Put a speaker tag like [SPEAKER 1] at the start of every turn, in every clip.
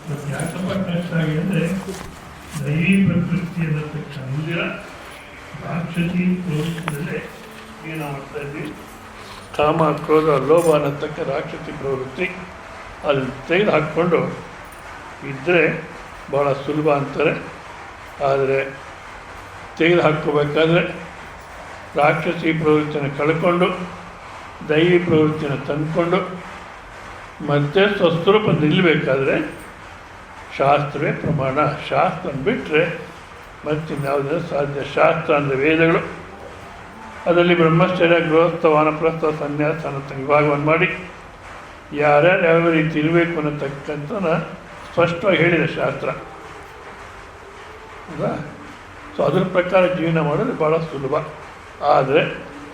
[SPEAKER 1] ಮತ್ತು ಯಾಕಪ್ಪ ಕಷ್ಟ ಆಗಿದೆ ಅಂದರೆ ದೈವಿ ಪ್ರಕೃತಿ ಅನ್ನತಕ್ಕ ಇಂದಿರ ರಾಕ್ಷಸಿ ಪ್ರವೃತ್ತಿಯಲ್ಲೇ ಏನು ಮಾಡ್ತಾ ಇದ್ವಿ, ಕಾಮ ಕ್ರೋಧ ಲೋಭ ಅನ್ನತಕ್ಕ ರಾಕ್ಷಸಿ ಪ್ರವೃತ್ತಿ ಅಲ್ಲಿ ತೆಗೆದು ಹಾಕ್ಕೊಂಡು ಇದ್ದರೆ ಭಾಳ ಸುಲಭ ಅಂತಾರೆ. ಆದರೆ ತೆಗೆದು ಹಾಕ್ಕೋಬೇಕಾದ್ರೆ ರಾಕ್ಷಸಿ ಪ್ರವೃತ್ತಿಯನ್ನು ಕಳ್ಕೊಂಡು ದೈವಿ ಪ್ರವೃತ್ತಿಯನ್ನು ತಂದುಕೊಂಡು ಮತ್ತೆ ಸ್ವಸ್ವರೂಪ ನಿಲ್ಲಬೇಕಾದ್ರೆ ಶಾಸ್ತ್ರವೇ ಪ್ರಮಾಣ. ಶಾಸ್ತ್ರ ಬಿಟ್ಟರೆ ಮತ್ತಿನ್ಯಾವುದೇ ಸಾಧ್ಯ. ಶಾಸ್ತ್ರ ಅಂದರೆ ವೇದಗಳು, ಅದರಲ್ಲಿ ಬ್ರಹ್ಮಚರ್ಯ ಗೃಹಸ್ಥ ವಾನಪ್ರಸ್ಥ ಸನ್ಯಾಸ ಅನ್ನೋ ವಿಭಾಗವನ್ನು ಮಾಡಿ ಯಾರ್ಯಾರು ಯಾವ ರೀತಿ ಇರಬೇಕು ಅನ್ನತಕ್ಕಂಥ ಸ್ಪಷ್ಟವಾಗಿ ಹೇಳಿದೆ ಶಾಸ್ತ್ರ. ಹೌದಾ? ಸೊ ಅದ್ರ ಪ್ರಕಾರ ಜೀವನ ಮಾಡೋದು ಭಾಳ ಸುಲಭ. ಆದರೆ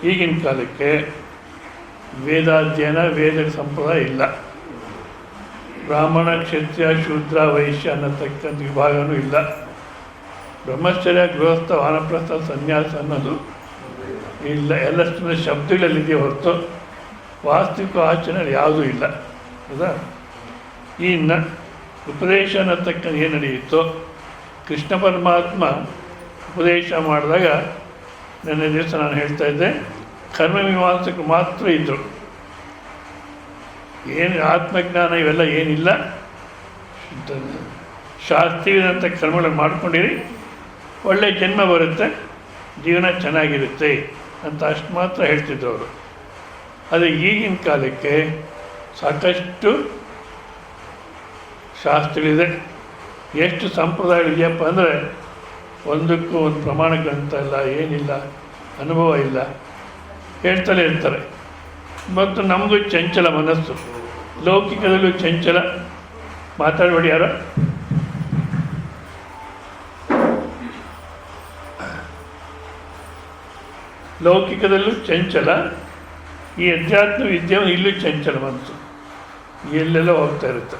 [SPEAKER 1] ಈಗಿನ ಕಾಲಕ್ಕೆ ವೇದಾಧ್ಯಯನ ವೇದ ಸಂಪ್ರದಾಯ ಇಲ್ಲ. ಬ್ರಾಹ್ಮಣ ಕ್ಷತ್ರಿಯ ಶೂದ್ರ ವೈಶ್ಯ ಅನ್ನತಕ್ಕಂಥ ವಿಭಾಗವೂ ಇಲ್ಲ. ಬ್ರಹ್ಮಚರ್ಯ ಗೃಹಸ್ಥ ವಾನಪ್ರಸ್ಥ ಸನ್ಯಾಸ ಅನ್ನೋದು ಇಲ್ಲ. ಎಲ್ಲ ಸುಮ್ಮನೆ ಶಬ್ದಗಳಲ್ಲಿದೆಯೇ ಹೊರತು ವಾಸ್ತವಿಕ ಆಚರಣೆ ಯಾವುದೂ ಇಲ್ಲ. ಹೌದಾ? ಇನ್ನು ಉಪದೇಶ ಅನ್ನತಕ್ಕಂಥ ಏನು ನಡೆಯಿತೋ, ಕೃಷ್ಣ ಪರಮಾತ್ಮ ಉಪದೇಶ ಮಾಡಿದಾಗ ನೆನ್ನೆ ದಿವಸ ನಾನು ಹೇಳ್ತಾ ಇದ್ದೆ, ಕರ್ಮಮೀಮಾಂಸಕರು ಮಾತ್ರ ಇದ್ದರು. ಏನು ಆತ್ಮಜ್ಞಾನ ಇವೆಲ್ಲ ಏನಿಲ್ಲ. ಶಾಸ್ತ್ರೀಯದಂಥ ಕರ್ಮಗಳನ್ನು ಮಾಡ್ಕೊಂಡಿರಿ, ಒಳ್ಳೆಯ ಜನ್ಮ ಬರುತ್ತೆ, ಜೀವನ ಚೆನ್ನಾಗಿರುತ್ತೆ ಅಂತ ಅಷ್ಟು ಮಾತ್ರ ಹೇಳ್ತಿದ್ರು ಅವರು. ಆದರೆ ಈಗಿನ ಕಾಲಕ್ಕೆ ಸಾಕಷ್ಟು ಶಾಸ್ತ್ರಗಳಿದೆ, ಎಷ್ಟು ಸಂಪ್ರದಾಯಗಳಿದೆಯಪ್ಪ ಅಂದರೆ ಒಂದಕ್ಕೂ ಒಂದು ಪ್ರಮಾಣ ಗ್ರಂಥ ಇಲ್ಲ, ಏನಿಲ್ಲ, ಅನುಭವ ಇಲ್ಲ, ಹೇಳ್ತಲೇ ಇರ್ತಾರೆ. ಮತ್ತು ನಮಗೂ ಚಂಚಲ ಮನಸ್ಸು, ಲೌಕಿಕದಲ್ಲೂ ಚಂಚಲ. ಮಾತಾಡಬೇಡಿ ಯಾರು. ಲೌಕಿಕದಲ್ಲೂ ಚಂಚಲ, ಈ ಅಧ್ಯಾತ್ಮ ವಿದ್ಯೆ ಇಲ್ಲೂ ಚಂಚಲ ಮನಸ್ಸು, ಎಲ್ಲೆಲ್ಲ ಹೋಗ್ತಾ ಇರುತ್ತೆ.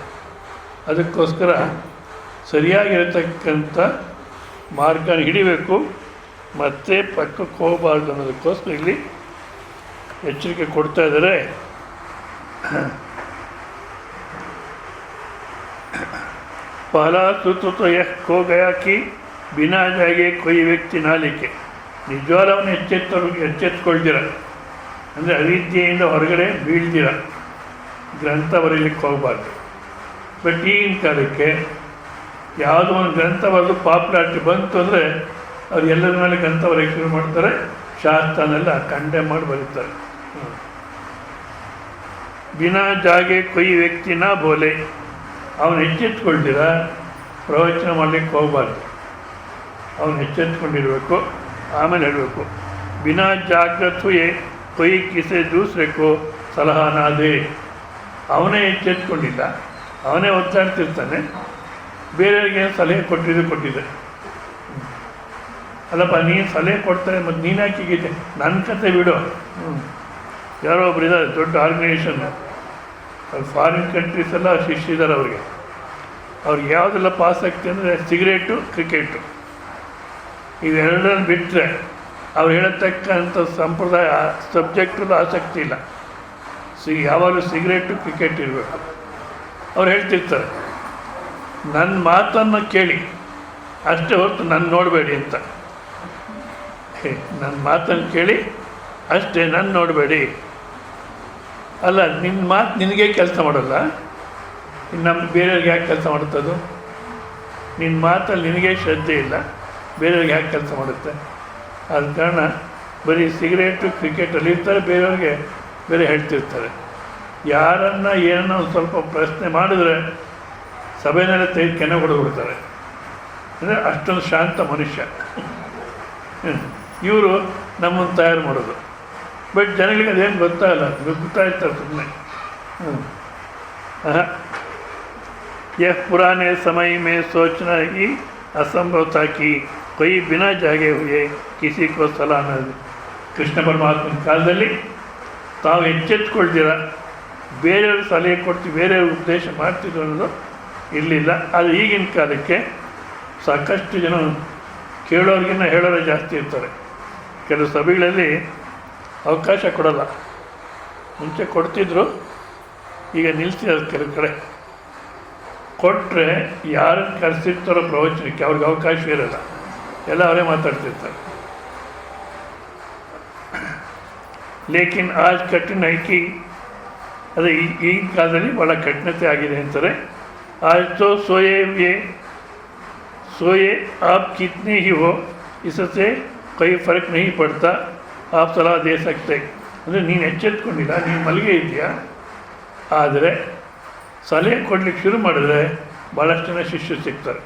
[SPEAKER 1] ಅದಕ್ಕೋಸ್ಕರ ಸರಿಯಾಗಿರತಕ್ಕಂಥ ಮಾರ್ಗನ ಹಿಡಿಬೇಕು, ಮತ್ತೆ ಪಕ್ಕಕ್ಕೆ ಹೋಗಬಾರ್ದು ಅನ್ನೋದಕ್ಕೋಸ್ಕರ ಇಲ್ಲಿ ಎಚ್ಚರಿಕೆ ಕೊಡ್ತಾ ಇದ್ದಾರೆ. ಪಹಲಾ ಸುತ್ತು ಯಹ್ ಖೋ ಗಯಾ ಕಿ ಬಿನಾ ಜಾಗೆ ಕೊಯ್ ವ್ಯಕ್ತಿ ನಾಲಿಕೆ. ನಿಜವಾದವನ್ನ ಎಚ್ಚೆತ್ಕೊಳ್ದಿರ ಅಂದರೆ ಅವಿದ್ಯೆಯಿಂದ ಹೊರಗಡೆ ಬೀಳ್ದಿರ ಗ್ರಂಥ ಬರೀಲಿಕ್ಕೆ ಹೋಗಬಾರ್ದು. ಬಟ್ ಈಗಿನ ಕಾಲಕ್ಕೆ ಯಾವುದೋ ಒಂದು ಗ್ರಂಥ ಬರೆದು ಪಾಪ್ಯುಲಾರಿಟಿ ಬಂತು ಅಂದರೆ ಅವ್ರು ಎಲ್ಲರ ಮೇಲೆ ಗ್ರಂಥ ಬರೆಯೋಕ್ಕೆ ಶುರು ಮಾಡ್ತಾರೆ, ಶಾಸ್ತ್ರನೆಲ್ಲ ಕಂಡೆಮ್ ಮಾಡಿ ಬರೀತಾರೆ. ಬಿನಾ ಜಾಗೆ ಕೊಯ್ ವ್ಯಕ್ತಿನ ಬೋಲೆ. ಅವನು ಎಚ್ಚೆತ್ಕೊಳ್ದಿರ ಪ್ರವಚನ ಮಾಡಲಿಕ್ಕೆ ಹೋಗಬಾರ್ದು. ಅವನು ಎಚ್ಚೆತ್ಕೊಂಡಿರಬೇಕು, ಆಮೇಲೆ ಹೇಳಬೇಕು. ಬಿನಾ ಜಾಗ್ರತ್ ಹುಯೆ ಕೊಯ್ ಕಿಸೆ ದೂಸರೆಕೋ ಸಲಹಾನಾದೆ. ಅವನೇ ಎಚ್ಚೆತ್ಕೊಂಡಿಲ್ಲ, ಅವನೇ ಒತ್ತಾಡ್ತಿರ್ತಾನೆ, ಬೇರೆಯವರಿಗೆ ಸಲಹೆ ಕೊಟ್ಟಿದೆ. ಅಲ್ಲಪ್ಪ ನೀನು ಸಲಹೆ ಕೊಡ್ತಾರೆ, ಮತ್ತು ನೀನು ಹಾಕಿಗಿದೆ, ನನ್ನ ಕತೆ ಬಿಡು. ಯಾರೋ ಒಬ್ರು ಇದ್ದಾರೆ, ದೊಡ್ಡ ಆರ್ಗನೈಸೇಷನ್, ಅವ್ರು ಫಾರಿನ್ ಕಂಟ್ರೀಸ್ ಎಲ್ಲ ಶಿಷ್ಯಿದ್ದಾರೆ ಅವ್ರಿಗೆ. ಅವ್ರಿಗೆ ಯಾವುದೆಲ್ಲ ಆಸಕ್ತಿ ಅಂದರೆ ಸಿಗರೇಟು, ಕ್ರಿಕೆಟು, ಇವೆರಡನ್ನು ಬಿಟ್ಟರೆ ಅವ್ರು ಹೇಳತಕ್ಕಂಥ ಸಂಪ್ರದಾಯ ಸಬ್ಜೆಕ್ಟಲ್ಲೂ ಆಸಕ್ತಿ ಇಲ್ಲ. ಯಾವಾಗಲೂ ಸಿಗರೇಟು ಕ್ರಿಕೆಟ್ ಇರಬೇಕು. ಅವ್ರು ಹೇಳ್ತಿರ್ತಾರೆ, ನನ್ನ ಮಾತನ್ನು ಕೇಳಿ ಅಷ್ಟೇ ಹೊರತು ನನ್ನ ನೋಡಬೇಡಿ ಅಂತ. ನನ್ನ ಮಾತನ್ನು ಕೇಳಿ ಅಷ್ಟೇ, ನನ್ನ ನೋಡಬೇಡಿ. ಅಲ್ಲ, ನಿನ್ನ ಮಾತು ನಿನಗೆ ಕೆಲಸ ಮಾಡೋಲ್ಲ, ನಮ್ಮ ಬೇರೆಯವ್ರಿಗೆ ಯಾಕೆ ಕೆಲಸ ಮಾಡುತ್ತದು? ನಿನ್ನ ಮಾತಲ್ಲಿ ನಿನಗೆ ಶ್ರದ್ಧೆ ಇಲ್ಲ, ಬೇರೆಯವ್ರಿಗೆ ಯಾಕೆ ಕೆಲಸ ಮಾಡುತ್ತೆ? ಆದ ಕಾರಣ ಬರೀ ಸಿಗರೇಟು ಕ್ರಿಕೆಟಲ್ಲಿ ಇರ್ತಾರೆ, ಬೇರೆಯವ್ರಿಗೆ ಬೇರೆ ಹೇಳ್ತಿರ್ತಾರೆ. ಯಾರನ್ನು ಏನನ್ನ ಒಂದು ಸ್ವಲ್ಪ ಪ್ರಶ್ನೆ ಮಾಡಿದ್ರೆ ಸಭೆಯನ್ನೆಲ್ಲ ತೆಗೆದು ಕೆನೆ ಹೊಡೆದ್ಬಿಡ್ತಾರೆ. ಅಂದರೆ ಅಷ್ಟೊಂದು ಶಾಂತ ಮನುಷ್ಯ ಇವರು ನಮ್ಮನ್ನು ತಯಾರು ಮಾಡೋದು. ಬಟ್ ಜನಗಳಿಗೆ ಅದೇನು ಗೊತ್ತಾಗಲ್ಲ, ಗೊತ್ತಾಗ್ತಾರೆ ಸುಮ್ಮನೆ. यह पुराने समय में सोचना ही असंभव था कि कोई बिना जागे हुए किसी को सलाह न दे. ಕೃಷ್ಣ ಪರಮಾತ್ಮನ ಕಾಲದಲ್ಲಿ ತಾವು ಎಚ್ಚೆತ್ಕೊಳ್ದಿರ ಬೇರೆಯವ್ರಿಗೆ ಸಲಹೆ ಕೊಡ್ತೀವಿ, ಬೇರೆಯವ್ರಿಗೆ ಉಪದೇಶ ಮಾಡ್ತಿದ್ರು ಅನ್ನೋದು ಇರಲಿಲ್ಲ. ಆದರೆ ಈಗಿನ ಕಾಲಕ್ಕೆ ಸಾಕಷ್ಟು ಜನ ಕೇಳೋರಿಗಿನ್ನ ಹೇಳೋರೇ ಜಾಸ್ತಿ ಇರ್ತಾರೆ. ಕೆಲವು ಸಭೆಗಳಲ್ಲಿ ಅವಕಾಶ ಕೊಡಲ್ಲ. ಮುಂಚೆ ಕೊಡ್ತಿದ್ರು, ಈಗ ನಿಲ್ಲಿಸಿದ್ದಾರೆ ಕೆಲವು ಕಡೆ. ಕೊಟ್ಟರೆ ಯಾರನ್ನು ಕರೆಸಿರ್ತಾರೋ ಪ್ರವಚನಕ್ಕೆ ಅವ್ರಿಗೆ ಅವಕಾಶ ಇರಲ್ಲ, ಎಲ್ಲ ಅವರೇ ಮಾತಾಡ್ತಿರ್ತಾರೆ. ಲೇಕಿನ್ ಆಜ್ ಕಠಿಣ ಐಕಿ ಅದೇ ಈಗಿನ ಕಾಲದಲ್ಲಿ ಭಾಳ ಕಠಿಣತೆ ಆಗಿದೆ ಅಂತಾರೆ. ಆಜ್ ತೋ सोए आप कितने ही हो इससे कोई फ़र्क नहीं पड़ता, आप सलाह दे सकते. ಅಂದರೆ ನೀನು ಎಚ್ಚೆತ್ಕೊಂಡಿಲ್ಲ, ನೀನು ಮಲಗೆ ಇದೆಯಾ, ಆದರೆ ಸಲಹೆ ಕೊಡ್ಲಿಕ್ಕೆ ಶುರು ಮಾಡಿದ್ರೆ ಭಾಳಷ್ಟು ಜನ ಶಿಷ್ಯರು ಸಿಗ್ತಾರೆ.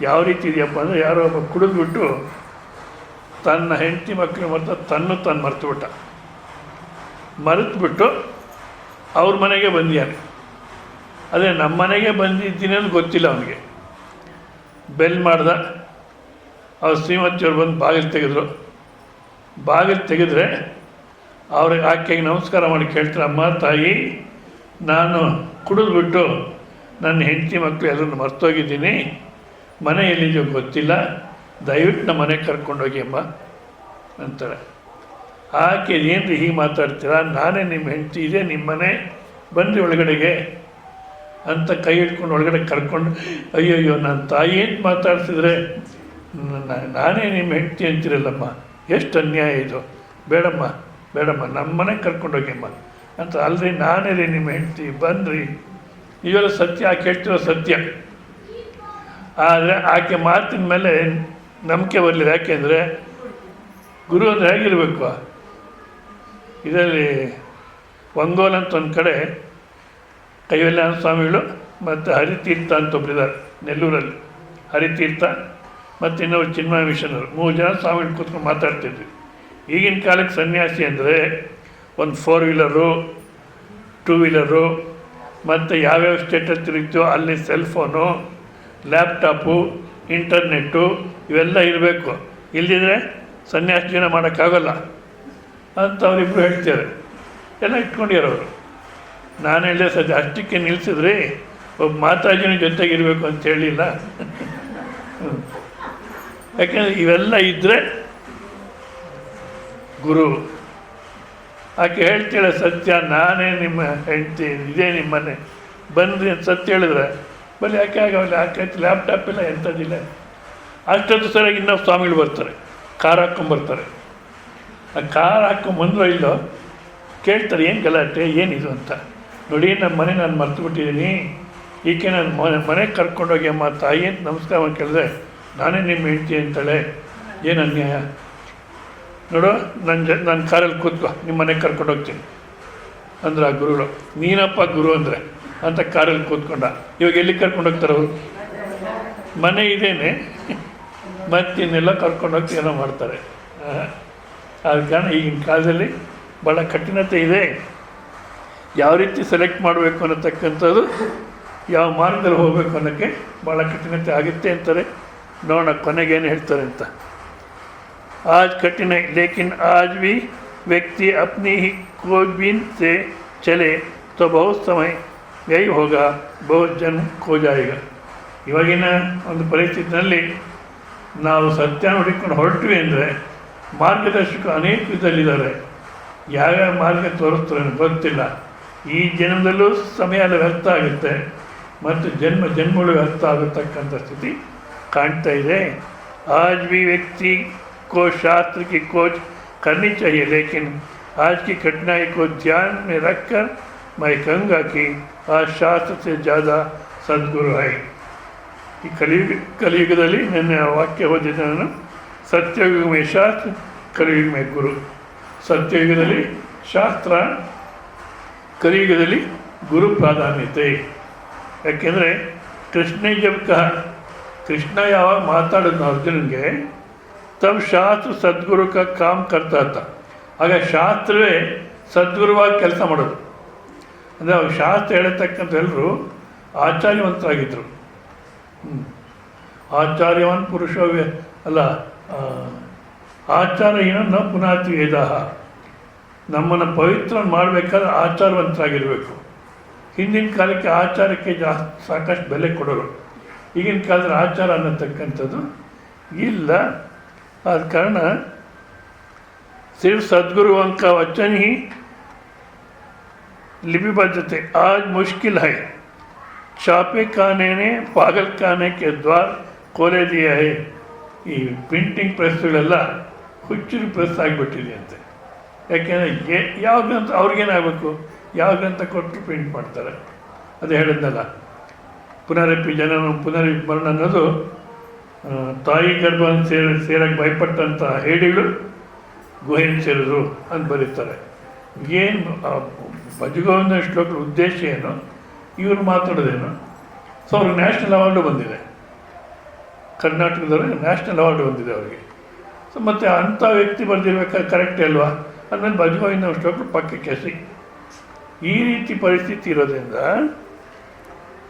[SPEAKER 1] ಯಾವ ರೀತಿ ಇದೆಯಪ್ಪ ಅಂದರೆ, ಯಾರೋ ಒಬ್ಬ ಕುಡಿದ್ಬಿಟ್ಟು ತನ್ನ ಹೆಂಡತಿ ಮಕ್ಕಳು ತಾನು ಮರೆತುಬಿಟ್ಟು ಅವ್ರ ಮನೆಗೆ ಬಂದಿಯಾನೆ. ಅದೇ ನಮ್ಮ ಮನೆಗೆ ಬಂದಿದ್ದೀನಿ ಅಂತ ಗೊತ್ತಿಲ್ಲ ಅವನಿಗೆ. ಬೆಲ್ ಮಾಡ್ದ, ಅವ್ರ ಶ್ರೀಮತಿಯವ್ರು ಬಂದು ಬಾಗಿಲು ತೆಗೆದ್ರೆ ಅವ್ರಿಗೆ ಆಕೆಗೆ ನಮಸ್ಕಾರ ಮಾಡಿ ಕೇಳ್ತಾರೆ, ಅಮ್ಮ ತಾಯಿ, ನಾನು ಕುಡಿದ್ಬಿಟ್ಟು ನನ್ನ ಹೆಂಡತಿ ಮಕ್ಕಳು ಎಲ್ಲರನ್ನು ಮರ್ತೋಗಿದ್ದೀನಿ, ಮನೆ ಎಲ್ಲಿದೆಯೋ ಗೊತ್ತಿಲ್ಲ, ದಯವಿಟ್ಟು ನಮ್ಮ ಮನೆಗೆ ಕರ್ಕೊಂಡೋಗಿ ಅಮ್ಮ ಅಂತಾರೆ. ಆಕೆ ಏನ್ರಿ ಹೀಗೆ ಮಾತಾಡ್ತೀರಾ, ನಾನೇ ನಿಮ್ಮ ಹೆಂಡತಿ, ಇದೆ ನಿಮ್ಮ ಮನೆ, ಬನ್ನಿರಿ ಒಳಗಡೆಗೆ ಅಂತ ಕೈ ಹಿಡ್ಕೊಂಡು ಒಳಗಡೆ ಕರ್ಕೊಂಡು, ಅಯ್ಯಯ್ಯೋ ನನ್ನ ತಾಯಿ ಏನು ಮಾತಾಡ್ತಿದ್ರೆ, ನಾನೇ ನಿಮ್ಮ ಹೆಂಡತಿ ಅಂತೀರಲ್ಲಮ್ಮ, ಎಷ್ಟು ಅನ್ಯಾಯ ಇದು, ಬೇಡಮ್ಮ ನಮ್ಮ ಮನೆಗೆ ಕರ್ಕೊಂಡೋಗಿಮ್ಮ ಅಂತ. ಅಲ್ರಿ ನಾನೇ ರೀ ನಿಮ್ಮ ಹೆಂಡತಿ, ಬನ್ನಿರಿ. ಇವೆಲ್ಲ ಸತ್ಯ, ಆಕೆ ಹೇಳ್ತಿರೋ ಸತ್ಯ. ಆದರೆ ಆಕೆ ಮಾತಿನ ಮೇಲೆ ನಂಬಿಕೆ ಬರಲಿಲ್ಲ. ಯಾಕೆಂದರೆ ಗುರು ಅಂದರೆ ಹೇಗಿರಬೇಕು, ಇದರಲ್ಲಿ ಒಂಗೋಲ್ ಅಂತ ಒಂದು ಕಡೆ ಕೈವಲ್ಯಾನ ಸ್ವಾಮಿಗಳು ಮತ್ತು ಹರಿತೀರ್ಥ ಅಂತ ಒಬ್ಬರಿದ್ದಾರೆ ನೆಲ್ಲೂರಲ್ಲಿ, ಹರಿತೀರ್ಥ ಮತ್ತು ಇನ್ನೊಬ್ಬರು ಚಿನ್ಮಯ ಮಿಷನರು, 3 ಜನ ಸ್ವಾಮಿಗಳು ಕೂತ್ಕೊಂಡು ಮಾತಾಡ್ತಿದ್ವಿ. ಈಗಿನ ಕಾಲಕ್ಕೆ ಸನ್ಯಾಸಿ ಅಂದರೆ ಒಂದು 4 ವೀಲರು 2 ವೀಲರು ಮತ್ತು ಯಾವ್ಯಾವ ಸ್ಟೇಟಲ್ಲಿ ತಿರುಗ್ತೀವೋ ಅಲ್ಲಿ ಸೆಲ್ಫೋನು, ಲ್ಯಾಪ್ಟಾಪು, ಇಂಟರ್ನೆಟ್ಟು ಇವೆಲ್ಲ ಇರಬೇಕು, ಇಲ್ಲದಿದ್ದರೆ ಸನ್ಯಾಸ ಜೀವನ ಮಾಡೋಕ್ಕಾಗಲ್ಲ ಅಂತ ಅವರಿಬ್ಬರು ಹೇಳ್ತಾರೆ. ಎಲ್ಲ ಇಟ್ಕೊಂಡಿರೋರು. ನಾನು ಹೇಳಿದೆ ಸದ್ಯ ಅಷ್ಟಕ್ಕೆ ನಿಲ್ಲಿಸಿದ್ರಿ, ಒಬ್ಬ ಮಾತಾಜಿನ ಜೊತೆಗಿರಬೇಕು ಅಂತ ಹೇಳಿಲ್ಲ. ಯಾಕೆಂದರೆ ಇವೆಲ್ಲ ಇದ್ದರೆ ಗುರು. ಆಕೆ ಹೇಳ್ತಾಳೆ ಸತ್ಯ, ನಾನೇ ನಿಮ್ಮ ಹೆಂಡತಿ, ಇದೇ ನಿಮ್ಮ ಮನೆ, ಬನ್ನಿರಿ ಅಂತ ಸತ್ಯ ಹೇಳಿದ್ರೆ ಬಲ್ಲಿ ಯಾಕೆ ಆಗಲ್ಲ, ಯಾಕೆ ಲ್ಯಾಪ್ಟಾಪ್ ಇಲ್ಲ ಎಂಥದ್ದಿಲ್ಲ. ಅಷ್ಟೊತ್ತು ಸರಿಯಾಗಿ ಇನ್ನೊಬ್ಬ ಸ್ವಾಮಿಗಳು ಬರ್ತಾರೆ, ಕಾರ್ ಹಾಕ್ಕೊಂಬರ್ತಾರೆ. ಆ ಕಾರ್ ಹಾಕ್ಕೊಂಬಂದ್ರೋ ಇಲ್ಲೋ ಕೇಳ್ತಾರೆ, ಏನು ಗಲಾಟೆ, ಏನಿದು ಅಂತ. ನೋಡಿ ನಮ್ಮ ಮನೆ ನಾನು ಮರ್ತುಬಿಟ್ಟಿದ್ದೀನಿ, ಈಕೆ ನಾನು ಮನೆಗೆ ಕರ್ಕೊಂಡೋಗಿ ಅಮ್ಮ ತಾಯಿ ಅಂತ ನಮಸ್ಕಾರ ಮಾಡಿ ಕೇಳಿದ್ರೆ ನಾನೇ ನಿಮ್ಮ ಹೆಂಡತಿ ಅಂತಾಳೆ, ಏನು ಅನ್ಯಾಯ ನೋಡು, ನನ್ನ ಕಾರಲ್ಲಿ ಕೂತ್ಕೋ, ನಿಮ್ಮ ಮನೆಗೆ ಕರ್ಕೊಂಡೋಗ್ತೀನಿ ಅಂದ್ರೆ ಆ ಗುರುಗಳು. ನೀನಪ್ಪ ಗುರು ಅಂದರೆ ಅಂತ ಕಾರಲ್ಲಿ ಕೂತ್ಕೊಂಡ. ಇವಾಗ ಎಲ್ಲಿಗೆ ಕರ್ಕೊಂಡೋಗ್ತಾರೆ ಅವರು? ಮನೆ ಇದೇನೆ, ಮತ್ತಿನ್ನೆಲ್ಲ ಕರ್ಕೊಂಡೋಗಿ ಏನೋ ಮಾಡ್ತಾರೆ. ಆದ ಕಾರಣ ಈಗಿನ ಕಾಲದಲ್ಲಿ ಭಾಳ ಕಠಿಣತೆ ಇದೆ. ಯಾವ ರೀತಿ ಸೆಲೆಕ್ಟ್ ಮಾಡಬೇಕು ಅನ್ನತಕ್ಕಂಥದ್ದು, ಯಾವ ಮಾರ್ಗದಲ್ಲಿ ಹೋಗಬೇಕು ಅನ್ನೋಕ್ಕೆ ಭಾಳ ಕಠಿಣತೆ ಆಗುತ್ತೆ ಅಂತಾರೆ. ನೋಡೋಣ ಕೊನೆಗೇನು ಹೇಳ್ತಾರೆ ಅಂತ. आज कठिन है, लेकिन आज भी व्यक्ति अपनी ही खोजबीन से चले तो बहुत समय व्यय होगा, बहुत जन्म खो जाएगा. ಇವಾಗಿನ ಒಂದು ಪರಿಸ್ಥಿತಿನಲ್ಲಿ ನಾವು ಸತ್ಯ ಹುಡುಕೊಂಡು ಹೊರಟ್ವಿ ಅಂದರೆ ಮಾರ್ಗದರ್ಶಕ ಅನೇಕ ವಿಧದಲ್ಲಿದ್ದಾರೆ. ಯಾವ್ಯಾವ ಮಾರ್ಗ ತೋರಿಸ್ತಾರೆ ಗೊತ್ತಿಲ್ಲ. ಈ ಜನ್ಮದಲ್ಲೂ ಸಮಯ ವ್ಯರ್ಥ ಆಗುತ್ತೆ ಮತ್ತು ಜನ್ಮಗಳು ವ್ಯರ್ಥ ಆಗತಕ್ಕಂಥ ಸ್ಥಿತಿ ಕಾಣ್ತಾ ಇದೆ. आज भी व्यक्ति को शास्त्र की खोज करनी चाहिए, लेकिन आज की कठिनाई को ध्यान में रखकर मैं कहूँगा कि आज शास्त्र से ज़्यादा सद्गुरु है. ಈ ಕಲಿಯುಗದಲ್ಲಿ ನನ್ನ ವಾಕ್ಯ ಓದಿದ್ದೆ ನಾನು. ಸತ್ಯಯುಗ ಮೇ ಶಾಸ್ತ್ರ, ಕಲಿಯುಗ ಮೇ ಗುರು. ಸತ್ಯಯುಗದಲ್ಲಿ ಶಾಸ್ತ್ರ, ಕಲಿಯುಗದಲ್ಲಿ ಗುರು ಪ್ರಾಧಾನ್ಯತೆ. ಯಾಕೆಂದರೆ ಕೃಷ್ಣ ಕೃಷ್ಣ ಯಾವಾಗ ಮಾತಾಡಿದ್ನು ಅರ್ಜುನನಿಗೆ, तब ಶಾಸ್ತ್ರ ಸದ್ಗುರು का काम करता था. ಆಗ ಶಾಸ್ತ್ರವೇ ಸದ್ಗುರುವಾಗಿ ಕೆಲಸ ಮಾಡೋದು. ಅಂದರೆ ಅವ್ರು ಶಾಸ್ತ್ರ ಹೇಳತಕ್ಕಂಥ ಎಲ್ಲರೂ ಆಚಾರ್ಯವಂತರಾಗಿದ್ದರು. ಆಚಾರ್ಯವಾನ್ ಪುರುಷ ಅಲ್ಲ, ಆಚಾರ್ಯಹೀನ ನ ಪುನಾತಿ ವೇದ. ನಮ್ಮನ್ನು ಪವಿತ್ರ ಮಾಡಬೇಕಾದ್ರೆ ಆಚಾರವಂತರಾಗಿರಬೇಕು. ಹಿಂದಿನ ಕಾಲಕ್ಕೆ ಆಚಾರಕ್ಕೆ ಸಾಕಷ್ಟು ಬೆಲೆ ಕೊಡೋರು. ಈಗಿನ ಕಾಲದಲ್ಲಿ ಆಚಾರ ಅನ್ನತಕ್ಕಂಥದ್ದು ಇಲ್ಲ. आद कारण सिर्फ सदगुरुओं का वचन ही लिपिबद्ध थे. आज मुश्किल है छापे खाने ने पागल खाने के द्वार खोले दिया है. ಈ ಪ್ರಿಂಟಿಂಗ್ ಪ್ರೆಸ್ಗಳೆಲ್ಲ ಹುಚ್ಚುರು ಪ್ರೆಸ್ ಆಗಿಬಿಟ್ಟಿದೆ ಅಂತೆ. ಯಾಕೆಂದರೆ ಯಾವ ಗ್ರಂಥ ಅವ್ರಿಗೇನಾಗಬೇಕು, ಯಾವ ಗ್ರಂಥ ಕೊಟ್ಟರು ಪ್ರಿಂಟ್ ಮಾಡ್ತಾರೆ. ಅದು ಹೇಳಿದ್ನಲ್ಲ, ಪುನರಪಿ ಜನನ ಪುನರ್ಮರಣ ಅನ್ನೋದು ತಾಯಿ ಗರ್ಭವನ್ನು ಸೇರಕ್ಕೆ ಭಯಪಟ್ಟಂಥ ಹೇಡಿಗಳು ಗುಹೆಯನ್ನು ಸೇರಿದ್ರು ಅಂತ ಬರೀತಾರೆ. ಏನು ಭಜಗೋವಿಂದ ಶ್ಲೋಕದ ಉದ್ದೇಶ ಏನು, ಇವರು ಮಾತಾಡೋದೇನು. ಸೊ ಅವ್ರಿಗೆ ನ್ಯಾಷನಲ್ ಅವಾರ್ಡು ಬಂದಿದೆ, ಕರ್ನಾಟಕದವ್ರಿಗೆ ನ್ಯಾಷನಲ್ ಅವಾರ್ಡು ಬಂದಿದೆ ಅವರಿಗೆ. ಸೊ ಮತ್ತು ಅಂಥ ವ್ಯಕ್ತಿ ಬರೆದಿರ್ಬೇಕಾದ್ರೆ ಕರೆಕ್ಟೇ ಅಲ್ವಾ, ಆಮೇಲೆ ಭಜಗೋವಿಂದ ಶ್ಲೋಕರು ಪಕ್ಕಕ್ಕೆ ಎಸಿ. ಈ ರೀತಿ ಪರಿಸ್ಥಿತಿ ಇರೋದ್ರಿಂದ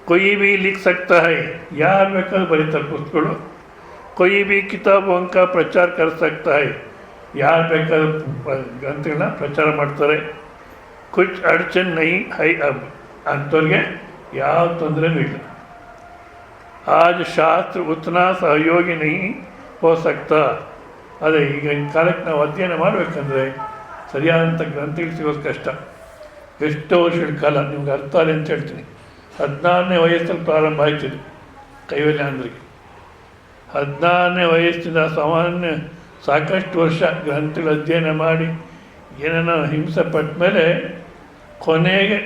[SPEAKER 1] ಕೊಯ್ ಬಿ ಲಿಖ್ ಸಕ್ತಾ ಹೈ, ಯಾರು ಬೇಕಾದ್ರೂ ಬರೀತಾರೆ ಪುಸ್ತಕಗಳು. ಕೊಯ್ ಬಿ ಕಿತಾಬ್ ಅಂಕ ಪ್ರಚಾರ ಕರ್ ಸಕ್ತಾ ಹೈ, ಯಾರು ಬೇಕಾದ್ರೂ ಗ್ರಂಥಗಳನ್ನ ಪ್ರಚಾರ ಮಾಡ್ತಾರೆ. ಕುಚ್ ಅಡಚಣೆ ನಹಿ ಹೈ ಅಬ್, ಅಂಥವ್ರಿಗೆ ಯಾವ ತೊಂದರೆನೂ ಇಲ್ಲ. ಆಜ್ ಶಾಸ್ತ್ರ ಉತ್ನಾ ಸಹಯೋಗಿ ನಹಿ ಹೋ ಸಕ್ತಾ. ಅದೇ ಈಗಿನ ಕಾಲಕ್ಕೆ ನಾವು ಅಧ್ಯಯನ ಮಾಡಬೇಕಂದ್ರೆ ಸರಿಯಾದಂಥ ಗ್ರಂಥಗಳು ಸಿಗೋದು ಕಷ್ಟ. ಎಷ್ಟೋ ವರ್ಷಗಳ ಕಾಲ ನಿಮ್ಗೆ ಅರ್ಥ ಆಗಲಿ ಅಂತ ಹೇಳ್ತೀನಿ. 16ನೇ ವಯಸ್ಸಲ್ಲಿ ಪ್ರಾರಂಭ ಆಯ್ತಿದ್ದು ಕೈವಲ್ಯಾಂದ್ರಿಗೆ. 16ನೇ ವಯಸ್ಸಿಂದ ಸಾಮಾನ್ಯ ಸಾಕಷ್ಟು ವರ್ಷ ಗ್ರಂಥಗಳು ಅಧ್ಯಯನ ಮಾಡಿ ಏನೇನೋ ಹಿಂಸೆ ಪಟ್ಟ ಮೇಲೆ ಕೊನೆಗೆ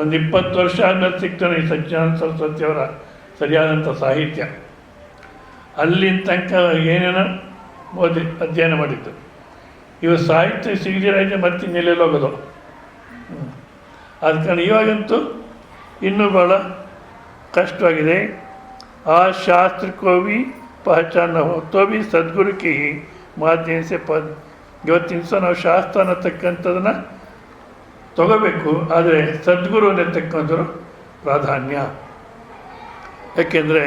[SPEAKER 1] ಒಂದು 20 ವರ್ಷ ಆದ್ಮೇಲೆ ಸಿಗ್ತಾನೆ ಈ ಸಚ್ಚಿದಾನಂದ ಸರಸ್ವತಿಯವರ ಸರಿಯಾದಂಥ ಸಾಹಿತ್ಯ. ಅಲ್ಲಿನ ತನಕ ಏನೇನೋ ಓದಿ ಅಧ್ಯಯನ ಮಾಡಿದ್ದು. ಇವು ಸಾಹಿತ್ಯ ಸಿಗದಿರಾಯ್ತು ಮತ್ತೆ ಇನ್ನೆಲ್ಲೆಲ್ಲಿ ಹೋಗೋದು. ಅದ ಕಾರಣ ಇವಾಗಂತೂ ಇನ್ನೂ ಭಾಳ ಕಷ್ಟವಾಗಿದೆ. ಆ ಶಾಸ್ತ್ರ ಕೋ ಭಿ ಪಹಚಾನ ಹೋ ತೋ ಭಿ ಸದ್ಗುರು ಕಿ ಮಾಧ್ಯಮ ಸೆ ಇವತ್ತಿನ ದಿವಸ ನಾವು ಶಾಸ್ತ್ರ ಅನ್ನತಕ್ಕಂಥದನ್ನು ತಗೋಬೇಕು, ಆದರೆ ಸದ್ಗುರು ಅನ್ನತಕ್ಕಂಥವ್ರು ಪ್ರಾಧಾನ್ಯ. ಯಾಕೆಂದರೆ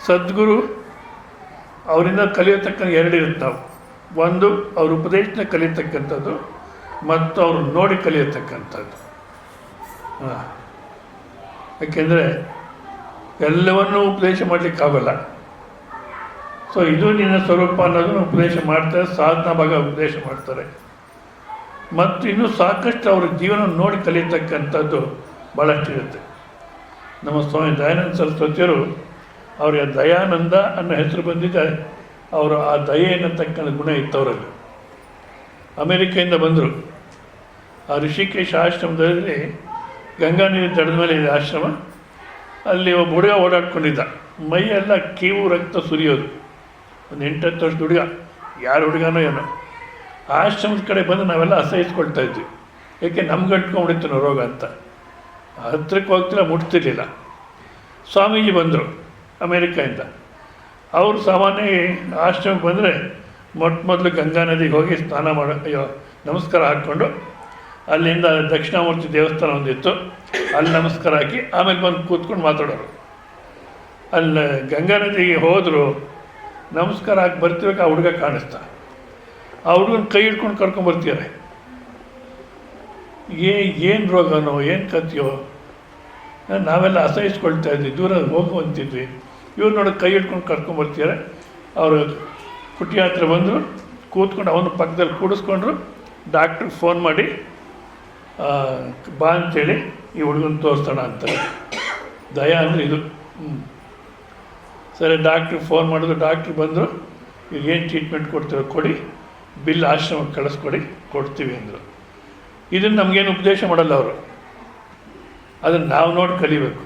[SPEAKER 1] ಸದ್ಗುರು ಅವರಿಂದ ಕಲಿಯತಕ್ಕಂಥ ಎರಡಿರುತ್ತೆ. ನಾವು ಒಂದು ಅವ್ರ ಉಪದೇಶನ ಕಲಿಯತಕ್ಕಂಥದ್ದು ಮತ್ತು ಅವರು ನೋಡಿ ಕಲಿಯತಕ್ಕಂಥದ್ದು. ಯಾಕೆಂದರೆ ಎಲ್ಲವನ್ನೂ ಉಪದೇಶ ಮಾಡಲಿಕ್ಕಾಗಲ್ಲ. ಸೊ ಇದು ನಿನ್ನ ಸ್ವರೂಪ ಅನ್ನೋದನ್ನು ಉಪದೇಶ ಮಾಡ್ತಾರೆ, ಸಾಧನಾ ಭಾಗ ಉಪದೇಶ ಮಾಡ್ತಾರೆ. ಮತ್ತು ಇನ್ನೂ ಸಾಕಷ್ಟು ಅವ್ರ ಜೀವನ ನೋಡಿ ಕಲಿಯತಕ್ಕಂಥದ್ದು ಭಾಳಷ್ಟಿರುತ್ತೆ. ನಮ್ಮ ಸ್ವಾಮಿ ದಯಾನಂದ ಸರಸ್ವತಿಯವರು ಅವರಿಗೆ ದಯಾನಂದ ಅನ್ನೋ ಹೆಸರು ಬಂದಿದೆ. ಅವರು ಆ ದಯೆ ಅನ್ನತಕ್ಕಂಥ ಗುಣ ಇತ್ತವರಲ್ಲಿ. ಅಮೇರಿಕೆಯಿಂದ ಬಂದರು. ಆ ಋಷಿಕೇಶ ಆಶ್ರಮದಲ್ಲಿ ಗಂಗಾ ನೀರು ದಡದ ಮೇಲೆ ಇದೆ ಆಶ್ರಮ. ಅಲ್ಲಿ ಒಬ್ಬ ಹುಡುಗ ಓಡಾಡ್ಕೊಂಡಿದ್ದ, ಮೈಯೆಲ್ಲ ಕೀವು ರಕ್ತ ಸುರಿಯೋದು. ಒಂದು 8-10 ವರ್ಷದ ಹುಡುಗ, ಯಾರು ಹುಡುಗನೋ ಏನೋ. ಆಶ್ರಮದ ಕಡೆ ಬಂದು ನಾವೆಲ್ಲ ಅಸಹಿಸ್ಕೊಳ್ತಾ ಇದ್ವಿ. ಏಕೆ ನಮ್ಗೆ ಅಂಟ್ಕೊಂಡ್ಬಿಡ್ತು ನಾವು ರೋಗ ಅಂತ. ಹತ್ರಕ್ಕೆ ಹೋಗ್ತಿಲ್ಲ, ಮುಟ್ತಿರ್ಲಿಲ್ಲ. ಸ್ವಾಮೀಜಿ ಬಂದರು ಅಮೇರಿಕಾಯಿಂದ. ಅವರು ಸಾಮಾನ್ಯ ಆಶ್ರಮಕ್ಕೆ ಬಂದರೆ ಮೊದಲು ಗಂಗಾ ನದಿಗೆ ಹೋಗಿ ಸ್ನಾನ ನಮಸ್ಕಾರ ಹಾಕ್ಕೊಂಡು, ಅಲ್ಲಿಂದ ದಕ್ಷಿಣಾಮೂರ್ತಿ ದೇವಸ್ಥಾನ ಒಂದಿತ್ತು, ಅಲ್ಲಿ ನಮಸ್ಕಾರ ಹಾಕಿ ಆಮೇಲೆ ಬಂದು ಕೂತ್ಕೊಂಡು ಮಾತಾಡೋರು. ಅಲ್ಲಿ ಗಂಗಾ ನದಿಗೆ ಹೋದರು, ನಮಸ್ಕಾರ ಹಾಕಿ ಬರ್ತಿರ್ಬೇಕು, ಆ ಹುಡುಗ ಕಾಣಿಸ್ತಾ. ಆ ಹುಡುಗನ ಕೈ ಹಿಡ್ಕೊಂಡು ಕರ್ಕೊಂಬರ್ತಿದ್ದಾರೆ. ಏನು ರೋಗನೋ ಏನು ಕಥೆಯೋ, ನಾವೆಲ್ಲ ಅಸಹಿಸ್ಕೊಳ್ತಾ ಇದ್ವಿ, ದೂರ ಹೋಗುವಂತಿದ್ವಿ. ಇವ್ರು ನೋಡಿ ಕೈ ಹಿಡ್ಕೊಂಡು ಕರ್ಕೊಂಬರ್ತಿದ್ದಾರೆ. ಅವರು ಕುಟಿ ಹತ್ರ ಬಂದರು, ಕೂತ್ಕೊಂಡು ಅವನ ಪಕ್ಕದಲ್ಲಿ ಕೂಡಿಸ್ಕೊಂಡ್ರು. ಡಾಕ್ಟ್ರಿಗೆ ಫೋನ್ ಮಾಡಿ ಬಾ ಅಂತೇಳಿ ಈ ಹುಡುಗನ ತೋರಿಸೋಣ ಅಂತಾರೆ. ದಯ ಅಂದರೆ ಇದು. ಸರಿ, ಡಾಕ್ಟ್ರಿಗೆ ಫೋನ್ ಮಾಡಿದ್ರು. ಡಾಕ್ಟ್ರು ಬಂದರು. ಈಗ ಏನು ಟ್ರೀಟ್ಮೆಂಟ್ ಕೊಡ್ತೀರೋ ಕೊಡಿ, ಬಿಲ್ ಆಶ್ರಮಕ್ಕೆ ಕಳಿಸ್ಕೊಡಿ, ಕೊಡ್ತೀವಿ ಅಂದರು. ಇದನ್ನು ನಮಗೇನು ಉಪದೇಶ ಮಾಡಲ್ಲ ಅವರು, ಅದನ್ನು ನಾವು ನೋಡಿ ಕಲಿಬೇಕು.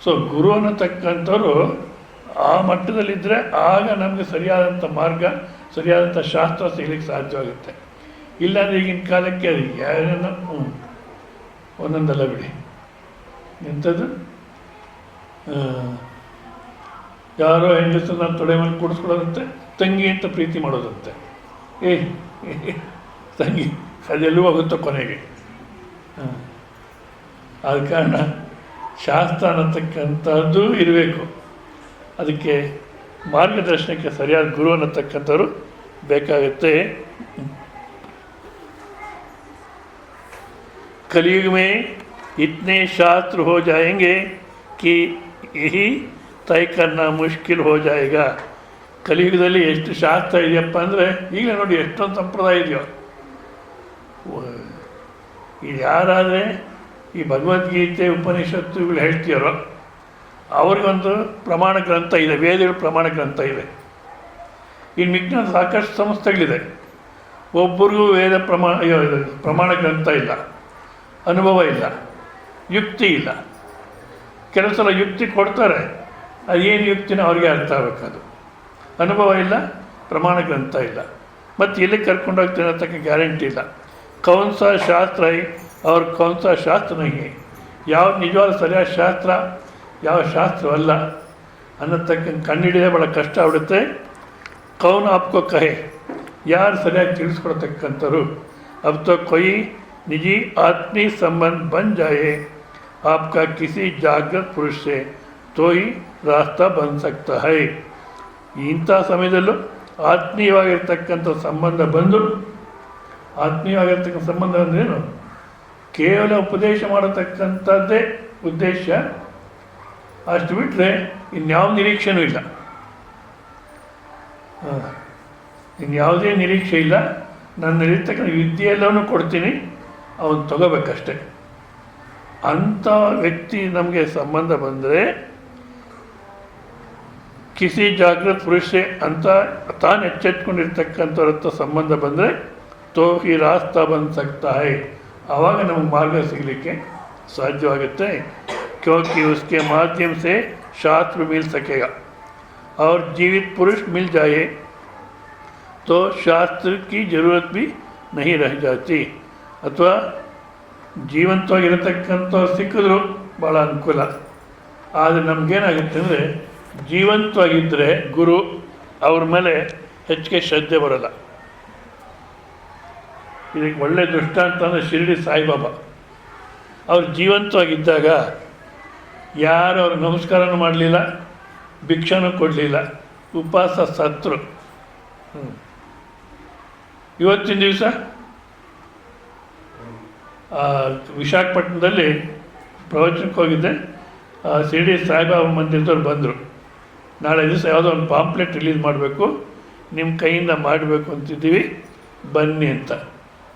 [SPEAKER 1] ಸೊ ಗುರು ಅನ್ನತಕ್ಕಂಥವ್ರು ಆ ಮಟ್ಟದಲ್ಲಿದ್ದರೆ ಆಗ ನಮಗೆ ಸರಿಯಾದಂಥ ಮಾರ್ಗ, ಸರಿಯಾದಂಥ ಶಾಸ್ತ್ರ ಸಿಗಲಿಕ್ಕೆ ಸಾಧ್ಯವಾಗುತ್ತೆ. ಇಲ್ಲಾಂದರೆ ಈಗಿನ ಕಾಲಕ್ಕೆ ಅದು ಯಾರೇನೋ ಒಂದೊಂದಲ್ಲ ಬಿಡಿ. ಎಂಥದ್ದು, ಯಾರೋ ಹೆಂಗಸನ್ನ ತೊಡೆ ಮೇಲೆ ಕೂಡಿಸ್ಕೊಳ್ಳೋದಂತೆ, ತಂಗಿ ಅಂತ ಪ್ರೀತಿ ಮಾಡೋದಂತೆ. ತಂಗಿ ಅದೆಲ್ಲೂ ಹೋಗುತ್ತೋ ಕೊನೆಗೆ. ಆದ ಕಾರಣ ಶಾಸ್ತ್ರ ಅನ್ನತಕ್ಕಂಥದ್ದು ಇರಬೇಕು. ಅದಕ್ಕೆ ಮಾರ್ಗದರ್ಶನಕ್ಕೆ ಸರಿಯಾದ ಗುರು ಅನ್ನತಕ್ಕಂಥವ್ರು ಬೇಕಾಗುತ್ತೆ. कलयुग में इतने शास्त्र हो जाएंगे कि यही तय करना मुश्किल हो जाएगा. ಕಲಿಯುಗದಲ್ಲಿ ಎಷ್ಟು ಶಾಸ್ತ್ರ ಇದೆಯಪ್ಪ ಅಂದರೆ, ಈಗಲೇ ನೋಡಿ ಎಷ್ಟೊಂದು ಸಂಪ್ರದಾಯ ಇದೆಯೋ. ಇದು ಯಾರಾದರೆ ಈ ಭಗವದ್ಗೀತೆ ಉಪನಿಷತ್ತುಗಳು ಹೇಳ್ತೀರೋ ಅವ್ರಿಗೊಂದು ಪ್ರಮಾಣ ಗ್ರಂಥ ಇದೆ, ವೇದಗಳ ಪ್ರಮಾಣ ಗ್ರಂಥ ಇದೆ. ಇನ್ನು ಮಿಕ್ಕಿನ ಸಾಕಷ್ಟು ಸಂಸ್ಥೆಗಳಿದೆ, ಒಬ್ಬರಿಗೂ ವೇದ ಪ್ರಮಾಣ ಗ್ರಂಥ ಇಲ್ಲ, ಅನುಭವ ಇಲ್ಲ, ಯುಕ್ತಿ ಇಲ್ಲ. ಕೆಲವು ಸಲ ಯುಕ್ತಿ ಕೊಡ್ತಾರೆ, ಅದೇನು ಯುಕ್ತಿನ ಅವ್ರಿಗೆ ಅರ್ಥ ಆಗಬೇಕದು. ಅನುಭವ ಇಲ್ಲ, ಪ್ರಮಾಣ ಗ್ರಂಥ ಇಲ್ಲ, ಮತ್ತು ಎಲ್ಲಿ ಕರ್ಕೊಂಡೋಗ್ತೀನಿ ಅನ್ನೋತಕ್ಕ ಗ್ಯಾರಂಟಿ ಇಲ್ಲ. ಕೌನ್ ಸಾ ಶಾಸ್ತ್ರ ಅವ್ರ ಕೌನ್ ಸಾ ಶಾಸ್ತ್ರ ನಹಿ, ಯಾವ ನಿಜವಾದ ಸರಿಯಾದ ಶಾಸ್ತ್ರ ಯಾವ ಶಾಸ್ತ್ರವಲ್ಲ ಅನ್ನೋತಕ್ಕ ಕಂಡುಹಿಡಿಯೋದೇ ಭಾಳ ಕಷ್ಟ ಆಗ್ಬಿಡುತ್ತೆ. ಕೌನ್ ಆಪ್ಕೋ ಕಹೆ, ಯಾರು ಸರಿಯಾಗಿ ತಿಳಿಸ್ಕೊಡ್ತಕ್ಕಂಥವ್ರು. अब तो कोई निजी आत्मीय संबंध बन जाए आपका किसी जागृत पुरुष से तो ही रास्ता बन सकता है. ಇಂಥ ಸಮಯದಲ್ಲೂ ಆತ್ಮೀಯವಾಗಿರ್ತಕ್ಕಂಥ ಸಂಬಂಧ ಬಂದು, ಆತ್ಮೀಯವಾಗಿರ್ತಕ್ಕಂಥ ಸಂಬಂಧ ಅಂದ್ರೇನು? ಕೇವಲ ಉಪದೇಶ ಮಾಡತಕ್ಕಂಥದ್ದೇ ಉದ್ದೇಶ, ಅಷ್ಟು ಬಿಟ್ಟರೆ ಇನ್ಯಾವ ನಿರೀಕ್ಷೆನೂ ಇಲ್ಲ, ಇನ್ಯಾವುದೇ ನಿರೀಕ್ಷೆ ಇಲ್ಲ. ನನ್ನಲ್ಲಿರ್ತಕ್ಕಂಥ ವಿದ್ಯೆಯೆಲ್ಲವೂ ಕೊಡ್ತೀನಿ, ಅವನು ತಗೋಬೇಕಷ್ಟೆ. ಅಂಥ ವ್ಯಕ್ತಿ ನಮಗೆ ಸಂಬಂಧ ಬಂದರೆ, ಕಿಸಿ ಜಾಗೃತ ಪುರುಷೆ ಅಂತ ತಾನು ಎಚ್ಚೆತ್ಕೊಂಡಿರ್ತಕ್ಕಂಥವ್ರ ಹತ್ರ ಸಂಬಂಧ ಬಂದರೆ ತೋ ಈ ರಾಸ್ತಾ ಬಂದು ಸಕ್ತಾ ಹೈ, ಆವಾಗ ನಮಗೆ ಮಾರ್ಗ ಸಿಗಲಿಕ್ಕೆ ಸಾಧ್ಯವಾಗುತ್ತೆ. क्योंकि उसके माध्यम से शास्त्र मिल सकेगा और जीवित पुरुष मिल जाए तो शास्त्र की ज़रूरत भी नहीं रह जाती. ಅಥವಾ ಜೀವಂತವಾಗಿರತಕ್ಕಂಥವ್ರು ಸಿಕ್ಕಿದ್ರು ಭಾಳ ಅನುಕೂಲ. ಆದರೆ ನಮಗೇನಾಗುತ್ತೆ ಅಂದರೆ, ಜೀವಂತವಾಗಿದ್ದರೆ ಗುರು ಅವ್ರ ಮೇಲೆ ಹೆಚ್ಚಿಗೆ ಶ್ರದ್ಧೆ ಬರೋಲ್ಲ. ಇದಕ್ಕೆ ಒಳ್ಳೆಯ ದೃಷ್ಟಾಂತ ಅಂದರೆ ಶಿರಡಿ ಸಾಯಿಬಾಬಾ. ಅವ್ರು ಜೀವಂತವಾಗಿದ್ದಾಗ ಯಾರು ಅವ್ರಿಗೆ ನಮಸ್ಕಾರನೂ ಮಾಡಲಿಲ್ಲ, ಭಿಕ್ಷಾನೂ ಕೊಡಲಿಲ್ಲ, ಉಪವಾಸ ಸತ್ರು. ಇವತ್ತಿನ ದಿವಸ ವಿಶಾಖಪಟ್ಟಣದಲ್ಲಿ ಪ್ರವಚನಕ್ಕೆ ಹೋಗಿದ್ದೆ. ಶಿರಡಿ ಸಾಯಿಬಾಬಾ ಮಂದಿರದವ್ರು ಬಂದರು. ನಾಳೆ ದಿವಸ ಯಾವುದೋ ಒಂದು ಪಾಂಪ್ಲೆಟ್ ರಿಲೀಸ್ ಮಾಡಬೇಕು, ನಿಮ್ಮ ಕೈಯಿಂದ ಮಾಡಬೇಕು ಅಂತಿದ್ದೀವಿ, ಬನ್ನಿ ಅಂತ.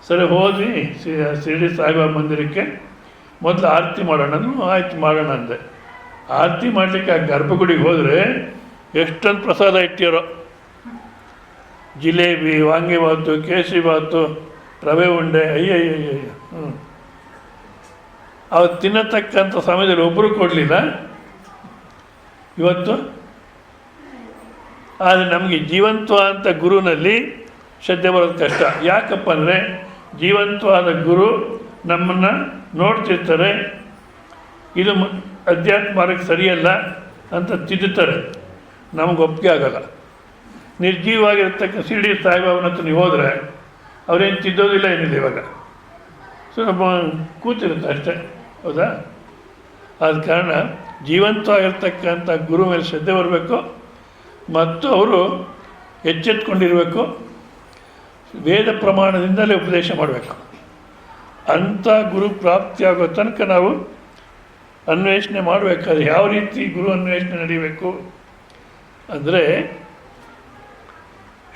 [SPEAKER 1] ಸರಿ ಹೋದ್ವಿ ಶಿರಡಿ ಸಾಯಿಬಾಬಾ ಮಂದಿರಕ್ಕೆ. ಮೊದಲು ಆರತಿ ಮಾಡೋಣ, ಆಯ್ತು ಮಾಡೋಣ ಅಂದೆ. ಆರತಿ ಮಾಡಲಿಕ್ಕೆ ಆ ಗರ್ಭಗುಡಿಗೆ ಹೋದರೆ ಎಷ್ಟೊಂದು ಪ್ರಸಾದ ಇಟ್ಟಿರೋ, ಜಿಲೇಬಿ, ವಾಂಗಿಬಾತು, ಕೇಸರಿಬಾತು, ರವೆ ಉಂಡೆ, ಅಯ್ಯಯ್ಯಯ್ಯ. ಅವ್ರು ತಿನ್ನತಕ್ಕಂಥ ಸಮಯದಲ್ಲಿ ಒಬ್ಬರು ಕೊಡಲಿಲ್ಲ ಇವತ್ತು. ಆದರೆ ನಮಗೆ ಜೀವಂತವಾದಂಥ ಗುರುನಲ್ಲಿ ಶ್ರದ್ಧೆ ಬರೋದು ಕಷ್ಟ. ಯಾಕಪ್ಪ ಅಂದರೆ, ಜೀವಂತವಾದ ಗುರು ನಮ್ಮನ್ನು ನೋಡ್ತಿರ್ತಾರೆ, ಇದು ಅಧ್ಯಾತ್ಮ ಮಾರ್ಗಕ್ಕೆ ಸರಿಯಲ್ಲ ಅಂತ ತಿದ್ದುತ್ತಾರೆ, ನಮಗೆ ಒಪ್ಪಿಗೆ ಆಗೋಲ್ಲ. ನಿರ್ಜೀವವಾಗಿರ್ತಕ್ಕ ಶಿರಡಿ ಸಾಯಿಬಾಬನ ಹತ್ರ ನೀವು ಹೋದರೆ ಅವ್ರೇನು ತಿದ್ದೋದಿಲ್ಲ, ಏನಿಲ್ಲ. ಇವಾಗ ಸೊ ನಮ್ಮ ಕೂತಿರುತ್ತೆ ಅಷ್ಟೇ, ಹೌದಾ? ಆದ ಕಾರಣ ಜೀವಂತವಾಗಿರ್ತಕ್ಕಂಥ ಗುರು ಮೇಲೆ ಶ್ರದ್ಧೆ ಬರಬೇಕು, ಮತ್ತು ಅವರು ಎಚ್ಚೆತ್ಕೊಂಡಿರಬೇಕು, ವೇದ ಪ್ರಮಾಣದಿಂದಲೇ ಉಪದೇಶ ಮಾಡಬೇಕು. ಅಂಥ ಗುರು ಪ್ರಾಪ್ತಿಯಾಗೋ ತನಕ ನಾವು ಅನ್ವೇಷಣೆ ಮಾಡಬೇಕಾದ್ರೆ ಯಾವ ರೀತಿ ಗುರು ಅನ್ವೇಷಣೆ ನಡೀಬೇಕು ಅಂದರೆ,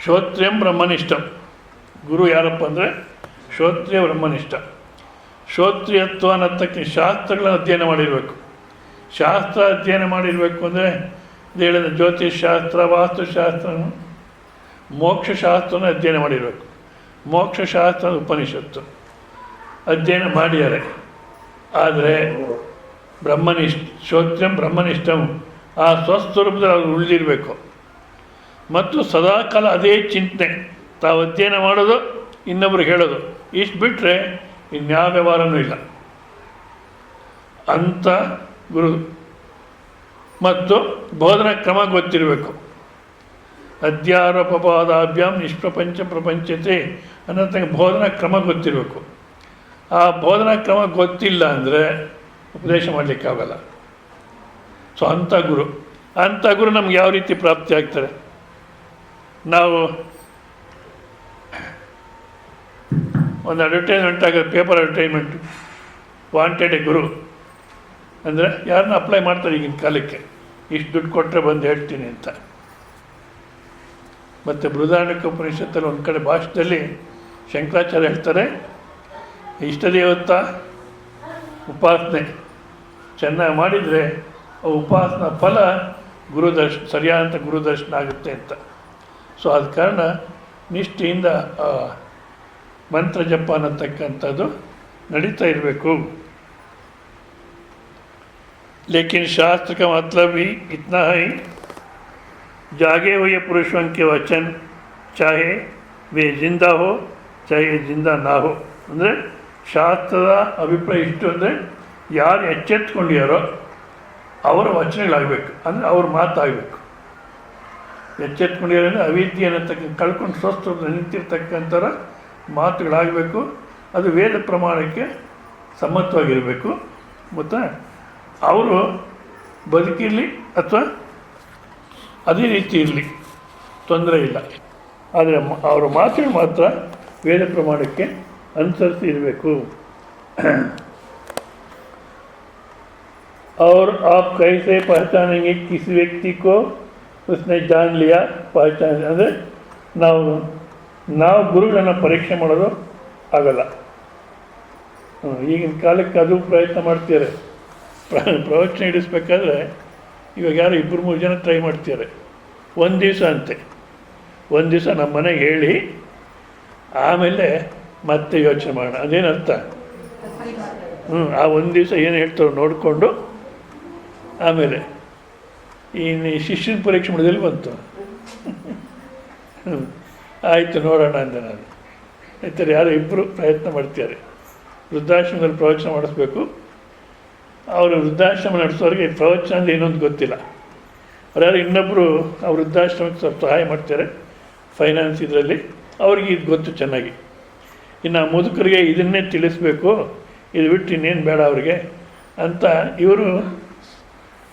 [SPEAKER 1] ಶ್ರೋತ್ರಿಯಂ ಬ್ರಹ್ಮನಿಷ್ಠಂ. ಗುರು ಯಾರಪ್ಪ ಅಂದರೆ ಶ್ರೋತ್ರಿಯ ಬ್ರಹ್ಮನಿಷ್ಠ. ಶ್ರೋತ್ರಿಯತ್ವ ಅನ್ನತಕ್ಕ ಶಾಸ್ತ್ರಗಳನ್ನು ಅಧ್ಯಯನ ಮಾಡಿರಬೇಕು. ಶಾಸ್ತ್ರ ಅಧ್ಯಯನ ಮಾಡಿರಬೇಕು ಅಂದರೆ ಇದು ಹೇಳಿದ ಜ್ಯೋತಿಷಾಸ್ತ್ರ, ವಾಸ್ತುಶಾಸ್ತ್ರ, ಮೋಕ್ಷಶಾಸ್ತ್ರನ ಅಧ್ಯಯನ ಮಾಡಿರಬೇಕು. ಮೋಕ್ಷಶಾಸ್ತ್ರ ಉಪನಿಷತ್ತು ಅಧ್ಯಯನ ಮಾಡಿದ್ದಾರೆ. ಆದರೆ ಶ್ರೋತ್ರಿಯಂ ಬ್ರಹ್ಮನಿಷ್ಠಂ, ಆ ಸ್ವಸ್ವರೂಪದಲ್ಲಿ ಅವರು ಉಳಿದಿರಬೇಕು. ಮತ್ತು ಸದಾಕಾಲ ಅದೇ ಚಿಂತನೆ, ತಾವು ಅಧ್ಯಯನ ಮಾಡೋದು, ಇನ್ನೊಬ್ರಿಗೆ ಹೇಳೋದು, ಇಷ್ಟು ಬಿಟ್ಟರೆ ಇನ್ಯಾವ ವ್ಯವಹಾರನೂ ಇಲ್ಲ. ಅಂಥ ಗುರು ಮತ್ತು ಬೋಧನಾ ಕ್ರಮ ಗೊತ್ತಿರಬೇಕು. ಅಧ್ಯಾರೋಪಪಾದಾಭ್ಯಾಂ ನಿಷ್ಪ್ರಪಂಚ ಪ್ರಪಂಚತೆ ಅನ್ನೋಂಥ ಬೋಧನಾ ಕ್ರಮ ಗೊತ್ತಿರಬೇಕು. ಆ ಬೋಧನಾ ಕ್ರಮ ಗೊತ್ತಿಲ್ಲ ಅಂದರೆ ಉಪದೇಶ ಮಾಡಲಿಕ್ಕಾಗಲ್ಲ. ಸೊ ಅಂಥ ಗುರು ನಮ್ಗೆ ಯಾವ ರೀತಿ ಪ್ರಾಪ್ತಿ ಆಗ್ತಾರೆ? ನಾವು ಒಂದು ಅಡ್ವರ್ಟೈಸ್ಮೆಂಟ್ ಆಗೋದು, ಪೇಪರ್ ಅಡ್ವರ್ಟೈಸ್ಮೆಂಟು, ವಾಂಟೆಡ್ ಎ ಗುರು ಅಂದರೆ ಯಾರನ್ನ ಅಪ್ಲೈ ಮಾಡ್ತಾರೆ ಈಗಿನ ಕಾಲಕ್ಕೆ, ಇಷ್ಟು ದುಡ್ಡು ಕೊಟ್ಟರೆ ಬಂದು ಹೇಳ್ತೀನಿ ಅಂತ. ಮತ್ತು ಬೃಹದಾರಣ್ಯಕ ಉಪನಿಷತ್ತಲ್ಲಿ ಒಂದು ಕಡೆ ಭಾಷೆಯಲ್ಲಿ ಶಂಕರಾಚಾರ್ಯ ಹೇಳ್ತಾರೆ, ಇಷ್ಟ ದೇವತಾ ಉಪಾಸನೆ ಚೆನ್ನಾಗಿ ಮಾಡಿದರೆ ಉಪಾಸನಾ ಫಲ ಸರಿಯಾದಂಥ ಗುರುದರ್ಶನ ಆಗುತ್ತೆ ಅಂತ. ಸೊ ಆದ ಕಾರಣ ನಿಷ್ಠೆಯಿಂದ ಮಂತ್ರ ಜಪ ಅನ್ನತಕ್ಕಂಥದ್ದು ನಡೀತಾ ಇರಬೇಕು. लेकिन शास्त्र का मतलब भी इतना है, जागे हुए पुरुषों के वचन चाहे वे जिंदा हो चाहे जिंदा ना हो. ಅಂದರೆ ಶಾಸ್ತ್ರದ ಅಭಿಪ್ರಾಯ ಇಷ್ಟು ಅಂದರೆ ಯಾರು ಎಚ್ಚೆತ್ಕೊಂಡಿಯಾರೋ ಅವರ ವಚನಗಳಾಗಬೇಕು, ಅಂದರೆ ಅವ್ರ ಮಾತಾಗಬೇಕು. ಎಚ್ಚೆತ್ಕೊಂಡಿರೋ ಅಂದರೆ ಅವಿದ್ಯೆ ಅನ್ನತಕ್ಕ ಕಳ್ಕೊಂಡು ಸ್ವಸ್ಥ ನಿಂತಿರ್ತಕ್ಕಂಥರ ಮಾತುಗಳಾಗಬೇಕು. ಅದು ವೇದ ಪ್ರಮಾಣಕ್ಕೆ ಸಮ್ಮತವಾಗಿರಬೇಕು. ಮತ್ತು ಅವರು ಬದುಕಿರಲಿ ಅಥವಾ ಅದೇ ರೀತಿ ಇರಲಿ, ತೊಂದರೆ ಇಲ್ಲ. ಆದರೆ ಅವರ ಮಾತುಗಳು ಮಾತ್ರ ವೇದ ಪ್ರಮಾಣಕ್ಕೆ ಅನುಸರಿಸಿ ಇರಬೇಕು. और आप कैसे पहचानेंगे किसी व्यक्ति को उसने जान लिया पहचान, ಅಂದರೆ ನಾವು ಗುರುಗಳನ್ನು ಪರೀಕ್ಷೆ ಮಾಡೋದು ಆಗಲ್ಲ. ಈಗಿನ ಕಾಲಕ್ಕೆ ಅದು ಪ್ರಯತ್ನ ಮಾಡ್ತಿದ್ದಾರೆ. ಪ್ರವಚನ ಇಡಿಸ್ಬೇಕಾದ್ರೆ ಇವಾಗ ಯಾರು 2-3 ಜನ ಟ್ರೈ ಮಾಡ್ತಿದ್ದಾರೆ. ಒಂದು ದಿವಸ ಅಂತೆ, ಒಂದು ದಿವಸ ನಮ್ಮ ಮನೆಗೆ ಹೇಳಿ ಆಮೇಲೆ ಮತ್ತೆ ಯೋಚನೆ ಮಾಡೋಣ. ಅದೇನರ್ಥ? ಆ ಒಂದು ದಿವಸ ಏನು ಹೇಳ್ತಾರೋ ನೋಡಿಕೊಂಡು ಆಮೇಲೆ ಈ ಶಿಷ್ಯನ ಪರೀಕ್ಷೆ ಮಾಡೋದಲ್ಲಿ ಬಂತು. ಆಯಿತು ನೋಡೋಣ ಅಂದೆ ನಾನು. ಆಯ್ತಾರೆ ಯಾರು ಇಬ್ಬರು ಪ್ರಯತ್ನ ಮಾಡ್ತಿದ್ದಾರೆ. ವೃದ್ಧಾಶ್ರಮದಲ್ಲಿ ಪ್ರವಚನ ಮಾಡಿಸ್ಬೇಕು. ಅವರು ವೃದ್ಧಾಶ್ರಮ ನಡೆಸೋರಿಗೆ ಪ್ರವಚನ ಅಂದರೆ ಏನೊಂದು ಗೊತ್ತಿಲ್ಲ. ಅವ್ರು ಯಾರು ಇನ್ನೊಬ್ಬರು ಆ ವೃದ್ಧಾಶ್ರಮಕ್ಕೆ ಸ್ವಲ್ಪ ಸಹಾಯ ಮಾಡ್ತಾರೆ ಫೈನಾನ್ಸ್ ಇದರಲ್ಲಿ, ಅವ್ರಿಗೆ ಇದು ಗೊತ್ತು ಚೆನ್ನಾಗಿ. ಇನ್ನು ಆ ಮುದುಕರಿಗೆ ಇದನ್ನೇ ತಿಳಿಸ್ಬೇಕು, ಇದು ಬಿಟ್ಟು ಇನ್ನೇನು ಬೇಡ ಅವ್ರಿಗೆ ಅಂತ ಇವರು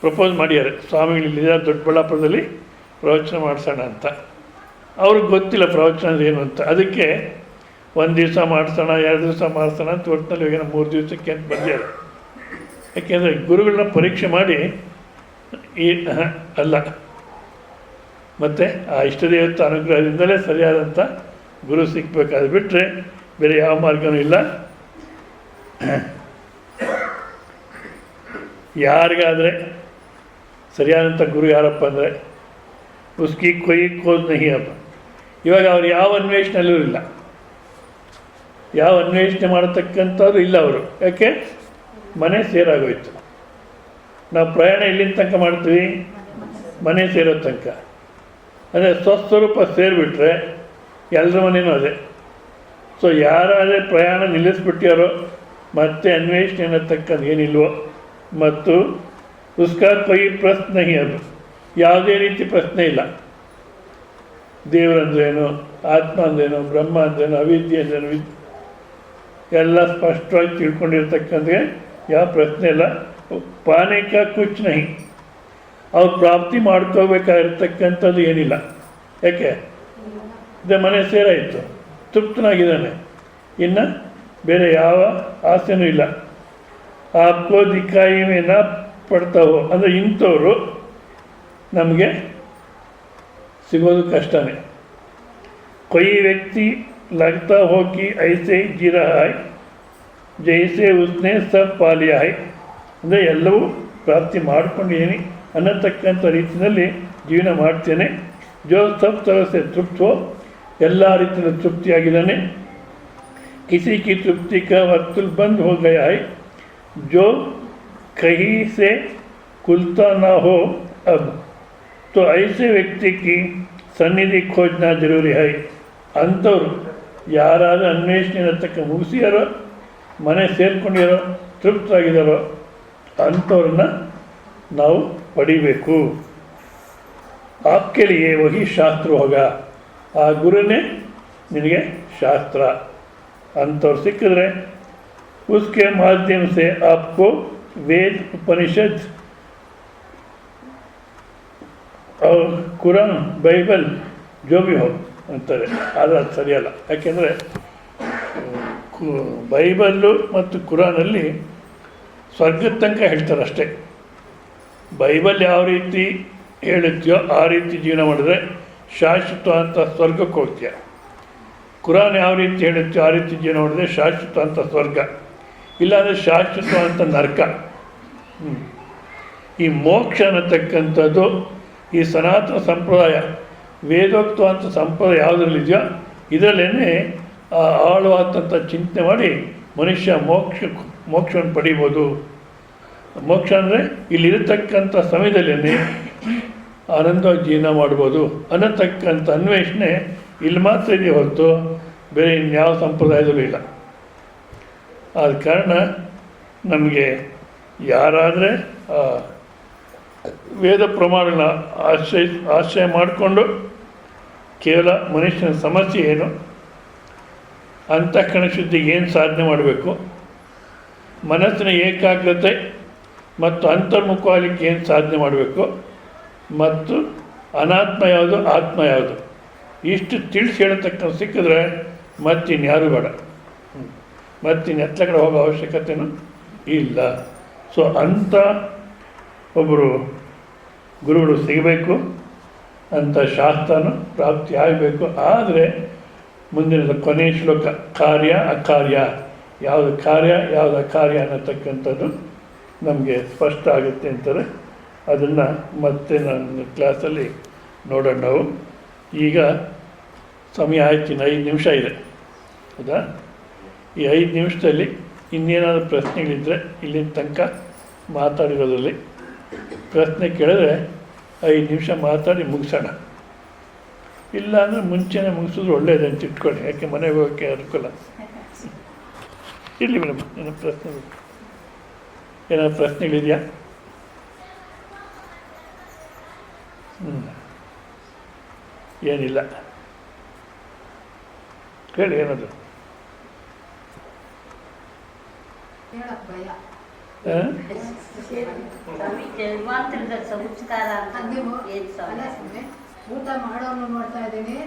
[SPEAKER 1] ಪ್ರಪೋಸ್ ಮಾಡ್ಯಾರೆ. ಸ್ವಾಮಿಗಳಿದ್ದಾರೆ ದೊಡ್ಡಬಳ್ಳಾಪುರದಲ್ಲಿ ಪ್ರವಚನ ಮಾಡಿಸೋಣ ಅಂತ. ಅವ್ರಿಗೆ ಗೊತ್ತಿಲ್ಲ ಪ್ರವಚನ ಅಂದರೆ ಏನು ಅಂತ. ಅದಕ್ಕೆ ಒಂದು ದಿವಸ ಮಾಡಿಸೋಣ, 2 ದಿವಸ ಮಾಡಿಸೋಣ ಅಂತ ಒಟ್ಟಿನಲ್ಲಿ ಇವಾಗ 3 ದಿವಸಕ್ಕೆ ಅಂತ ಬಂದ್ಯಾರೆ. ಯಾಕೆಂದರೆ ಗುರುಗಳನ್ನ ಪರೀಕ್ಷೆ ಮಾಡಿ ಅಲ್ಲ, ಮತ್ತು ಆ ಇಷ್ಟದೇವತ ಅನುಗ್ರಹದಿಂದಲೇ ಸರಿಯಾದಂಥ ಗುರು ಸಿಕ್ಕಬೇಕು. ಅದು ಬಿಟ್ಟರೆ ಬೇರೆ ಯಾವ ಮಾರ್ಗವೂ ಇಲ್ಲ. ಯಾರಿಗಾದರೆ ಸರಿಯಾದಂಥ ಗುರು ಯಾರಪ್ಪ ಅಂದರೆ ಉಸ್ಕಿ ಕೊಯ್ ಕೋದ್ ನಹಿ ಅಪ್ಪ. ಇವಾಗ ಅವ್ರು ಯಾವ ಅನ್ವೇಷಣೆಯಲ್ಲೂ ಇಲ್ಲ, ಯಾವ ಅನ್ವೇಷಣೆ ಮಾಡತಕ್ಕಂಥವ್ರು ಇಲ್ಲ ಅವರು. ಯಾಕೆ? ಮನೆ ಸೇರಾಗೋಯ್ತು. ನಾವು ಪ್ರಯಾಣ ಎಲ್ಲಿನ ತನಕ ಮಾಡ್ತೀವಿ? ಮನೆ ಸೇರೋ ತನಕ. ಅಂದರೆ ಸ್ವಸ್ವರೂಪ ಸೇರಿಬಿಟ್ರೆ ಎಲ್ಲರ ಮನೇನೂ ಅದೇ. ಸೊ ಯಾರಾದರೆ ಪ್ರಯಾಣ ನಿಲ್ಲಿಸ್ಬಿಟ್ಟಾರೋ ಮತ್ತೆ ಅನ್ವೇಷಣೆ ಅನ್ನತಕ್ಕಂಥ ಏನಿಲ್ವೋ, ಮತ್ತು ಉಸ್ಕಾ ಕೊಯ್ ಪ್ರಶ್ನೆ ಅದು ಯಾವುದೇ ರೀತಿ ಪ್ರಶ್ನೆ ಇಲ್ಲ. ದೇವರಂದ್ರೇನು, ಆತ್ಮ ಅಂದ್ರೇನು, ಬ್ರಹ್ಮ ಅಂದ್ರೇನು, ಅವಿದ್ಯೆ ಅಂದ್ರೇನು, ಎಲ್ಲ ಸ್ಪಷ್ಟವಾಗಿ ತಿಳ್ಕೊಂಡಿರ್ತಕ್ಕಂಥ ಯಾವ ಪ್ರಶ್ನೆ ಇಲ್ಲ. ಪಾನೇಕ ಕುಚ್ ನಹಿ, ಅವ್ರು ಪ್ರಾಪ್ತಿ ಮಾಡ್ಕೋಬೇಕಾಗಿರ್ತಕ್ಕಂಥದ್ದು ಏನಿಲ್ಲ. ಯಾಕೆ? ಇದೇ ಮನೆ ಸೇರಾಯಿತು, ತೃಪ್ತನಾಗಿದ್ದಾನೆ, ಇನ್ನು ಬೇರೆ ಯಾವ ಆಸೆನೂ ಇಲ್ಲ. ಆಪ್ಕೋ ದಿಕ್ಕಾಯಿ ಮೇನ ಪಡ್ತಾವೋ ಅಂದರೆ ಇಂಥವರು ನಮಗೆ ಸಿಗೋದು ಕಷ್ಟನೇ. कोई व्यक्ति लगता हो कि ऐसे जी रहा है जैसे उसने सब पा लिया है, ಅಂದರೆ ಎಲ್ಲವೂ ಪ್ರಾಪ್ತಿ ಮಾಡ್ಕೊಂಡಿದ್ದೀನಿ ಅನ್ನತಕ್ಕಂಥ ರೀತಿಯಲ್ಲಿ ಜೀವನ ಮಾಡ್ತೇನೆ. ಜೋ ಸಬ್ ತರಹಸೆ ತೃಪ್ತೋ, ಎಲ್ಲ ರೀತಿಯ ತೃಪ್ತಿಯಾಗಿದ್ದಾನೆ. किसी की तृप्ति का वस्तुल बंद हो गया है, जो कहीं से खुलता ना हो अब, तो ऐसे व्यक्ति की सन्निधि खोजना जरूरी है. ಅಂಥವ್ರು ಯಾರಾದರೂ ಅನ್ವೇಷಣೆ ಅನ್ನತಕ್ಕ ಮುಗಿಸಿಯಾರೋ, ಮನೆ ಸೇರ್ಕೊಂಡಿರೋ, ತೃಪ್ತರಾಗಿದ್ದಾರೋ ಅಂಥವ್ರನ್ನ ನಾವು ಪಡಿಬೇಕು. आपके लिए वही शास्त्र होगा, ಆ ಗುರುನೇ ನಿನಗೆ ಶಾಸ್ತ್ರ. अंतौर सिक्किद्रे उसके माध्यम से आपको वेद, उपनिषद और कुरान, ಬೈಬಲ್ जो भी हो ಅಂತಾರೆ. ಆದರೆ ಅದು ಸರಿಯಲ್ಲ. ಯಾಕೆಂದರೆ ಬೈಬಲ್ಲು ಮತ್ತು ಕುರಾನಲ್ಲಿ ಸ್ವರ್ಗದ ತನಕ ಹೇಳ್ತಾರೆ ಅಷ್ಟೇ. ಬೈಬಲ್ ಯಾವ ರೀತಿ ಹೇಳಿದ್ಯೋ ಆ ರೀತಿ ಜೀವನ ಮಾಡಿದ್ರೆ ಶಾಶ್ವತ ಅಂತ ಸ್ವರ್ಗಕ್ಕೆ ಹೋಗ್ತೀಯ. ಕುರಾನ್ ಯಾವ ರೀತಿ ಹೇಳಿದ್ಯೋ ಆ ರೀತಿ ಜೀವನ ಮಾಡಿದ್ರೆ ಶಾಶ್ವತ ಅಂತ ಸ್ವರ್ಗ. ಇಲ್ಲಾಂದರೆ ಶಾಶ್ವತವಾದಂಥ ನರಕ. ಈ ಮೋಕ್ಷ ಅನ್ನತಕ್ಕಂಥದ್ದು ಈ ಸನಾತನ ಸಂಪ್ರದಾಯ, ವೇದೋಕ್ತವಾದಂಥ ಸಂಪ್ರದಾಯ ಯಾವುದರಲ್ಲಿದೆಯೋ ಇದರಲ್ಲೇ ಆಳವಾದಂಥ ಚಿಂತನೆ ಮಾಡಿ ಮನುಷ್ಯ ಮೋಕ್ಷವನ್ನು ಪಡಿಬೋದು. ಮೋಕ್ಷ ಅಂದರೆ ಇಲ್ಲಿರತಕ್ಕಂಥ ಸಮಯದಲ್ಲೇ ಆನಂದವಾಗಿ ಜೀವನ ಮಾಡ್ಬೋದು ಅನ್ನತಕ್ಕಂಥ ಅನ್ವೇಷಣೆ ಇಲ್ಲಿ ಮಾತ್ರ ಇದೆಯೇ ಹೊರತು ಬೇರೆ ಇನ್ಯಾವ ಸಂಪ್ರದಾಯದಲ್ಲೂ ಇಲ್ಲ. ಆದ ಕಾರಣ ನಮಗೆ ಯಾರಾದರೆ ವೇದ ಪ್ರಮಾಣಗಳನ್ನ ಆಶ್ರಯ ಮಾಡಿಕೊಂಡು ಕೇವಲ ಮನುಷ್ಯನ ಸಮಸ್ಯೆ ಏನು, ಅಂತಃಕರಣ ಶುದ್ಧಿಗೆ ಏನು ಸಾಧನೆ ಮಾಡಬೇಕು, ಮನಸ್ಸಿನ ಏಕಾಗ್ರತೆ ಮತ್ತು ಅಂತರ್ಮುಖವಾಗಲಿಕ್ಕೆ ಏನು ಸಾಧನೆ ಮಾಡಬೇಕು, ಮತ್ತು ಅನಾತ್ಮ ಯಾವುದು ಆತ್ಮ ಯಾವುದು ಇಷ್ಟು ತಿಳಿಸಿ ಹೇಳತಕ್ಕ ಸಿಕ್ಕಿದ್ರೆ ಮತ್ತಿನ್ಯಾರು ಬೇಡ, ಮತ್ತಿನ್ನು ಎತ್ತ ಕಡೆ ಹೋಗೋ ಅವಶ್ಯಕತೆಯೂ ಇಲ್ಲ. ಸೊ ಅಂಥ ಒಬ್ಬರು ಗುರುಗಳು ಸಿಗಬೇಕು, ಅಂಥ ಶಾಸ್ತ್ರನೂ ಪ್ರಾಪ್ತಿ ಆಗಬೇಕು. ಆದರೆ ಮುಂದಿನ ಕೊನೆಯ ಶ್ಲೋಕ ಕಾರ್ಯ ಅಕಾರ್ಯ, ಯಾವುದು ಕಾರ್ಯ ಯಾವುದು ಅಕಾರ್ಯ ಅನ್ನತಕ್ಕಂಥದ್ದು ನಮಗೆ ಸ್ಪಷ್ಟ ಆಗುತ್ತೆ ಅಂತಾರೆ. ಅದನ್ನು ಮತ್ತೆ ನನ್ನ ಕ್ಲಾಸಲ್ಲಿ ನೋಡೋಣ ನಾವು. ಈಗ ಸಮಯ ಆಯ್ತು, ಇನ್ನು 5 ನಿಮಿಷ ಇದೆ, ಹೌದಾ? ಈ 5 ನಿಮಿಷದಲ್ಲಿ ಇನ್ನೇನಾದರೂ ಪ್ರಶ್ನೆಗಳಿದ್ದರೆ ಇಲ್ಲಿನ ತನಕ ಮಾತಾಡಿರೋದ್ರಲ್ಲಿ ಪ್ರಶ್ನೆ ಕೇಳಿದ್ರೆ 5 ನಿಮಿಷ ಮಾತಾಡಿ ಮುಗಿಸೋಣ. ಇಲ್ಲ ಅಂದರೆ ಮುಂಚೆನೇ ಮುಗಿಸಿದ್ರು ಒಳ್ಳೆಯದು ಅಂತ ಇಟ್ಕೊಳ್ಳಿ, ಯಾಕೆ ಮನೆಗೆ ಹೋಗೋಕ್ಕೆ ಅನುಕೂಲ. ಇರಲಿ ಮೇಡಮ್, ಏನಾದ್ರು ಪ್ರಶ್ನೆಗಳಿದೆಯಾ? ಏನಿಲ್ಲ, ಹೇಳಿ ಏನದು.
[SPEAKER 2] ಊಟ ಮಾಡೋನು ನೋಡ್ತಾ ಇದ್ದೀನಿ,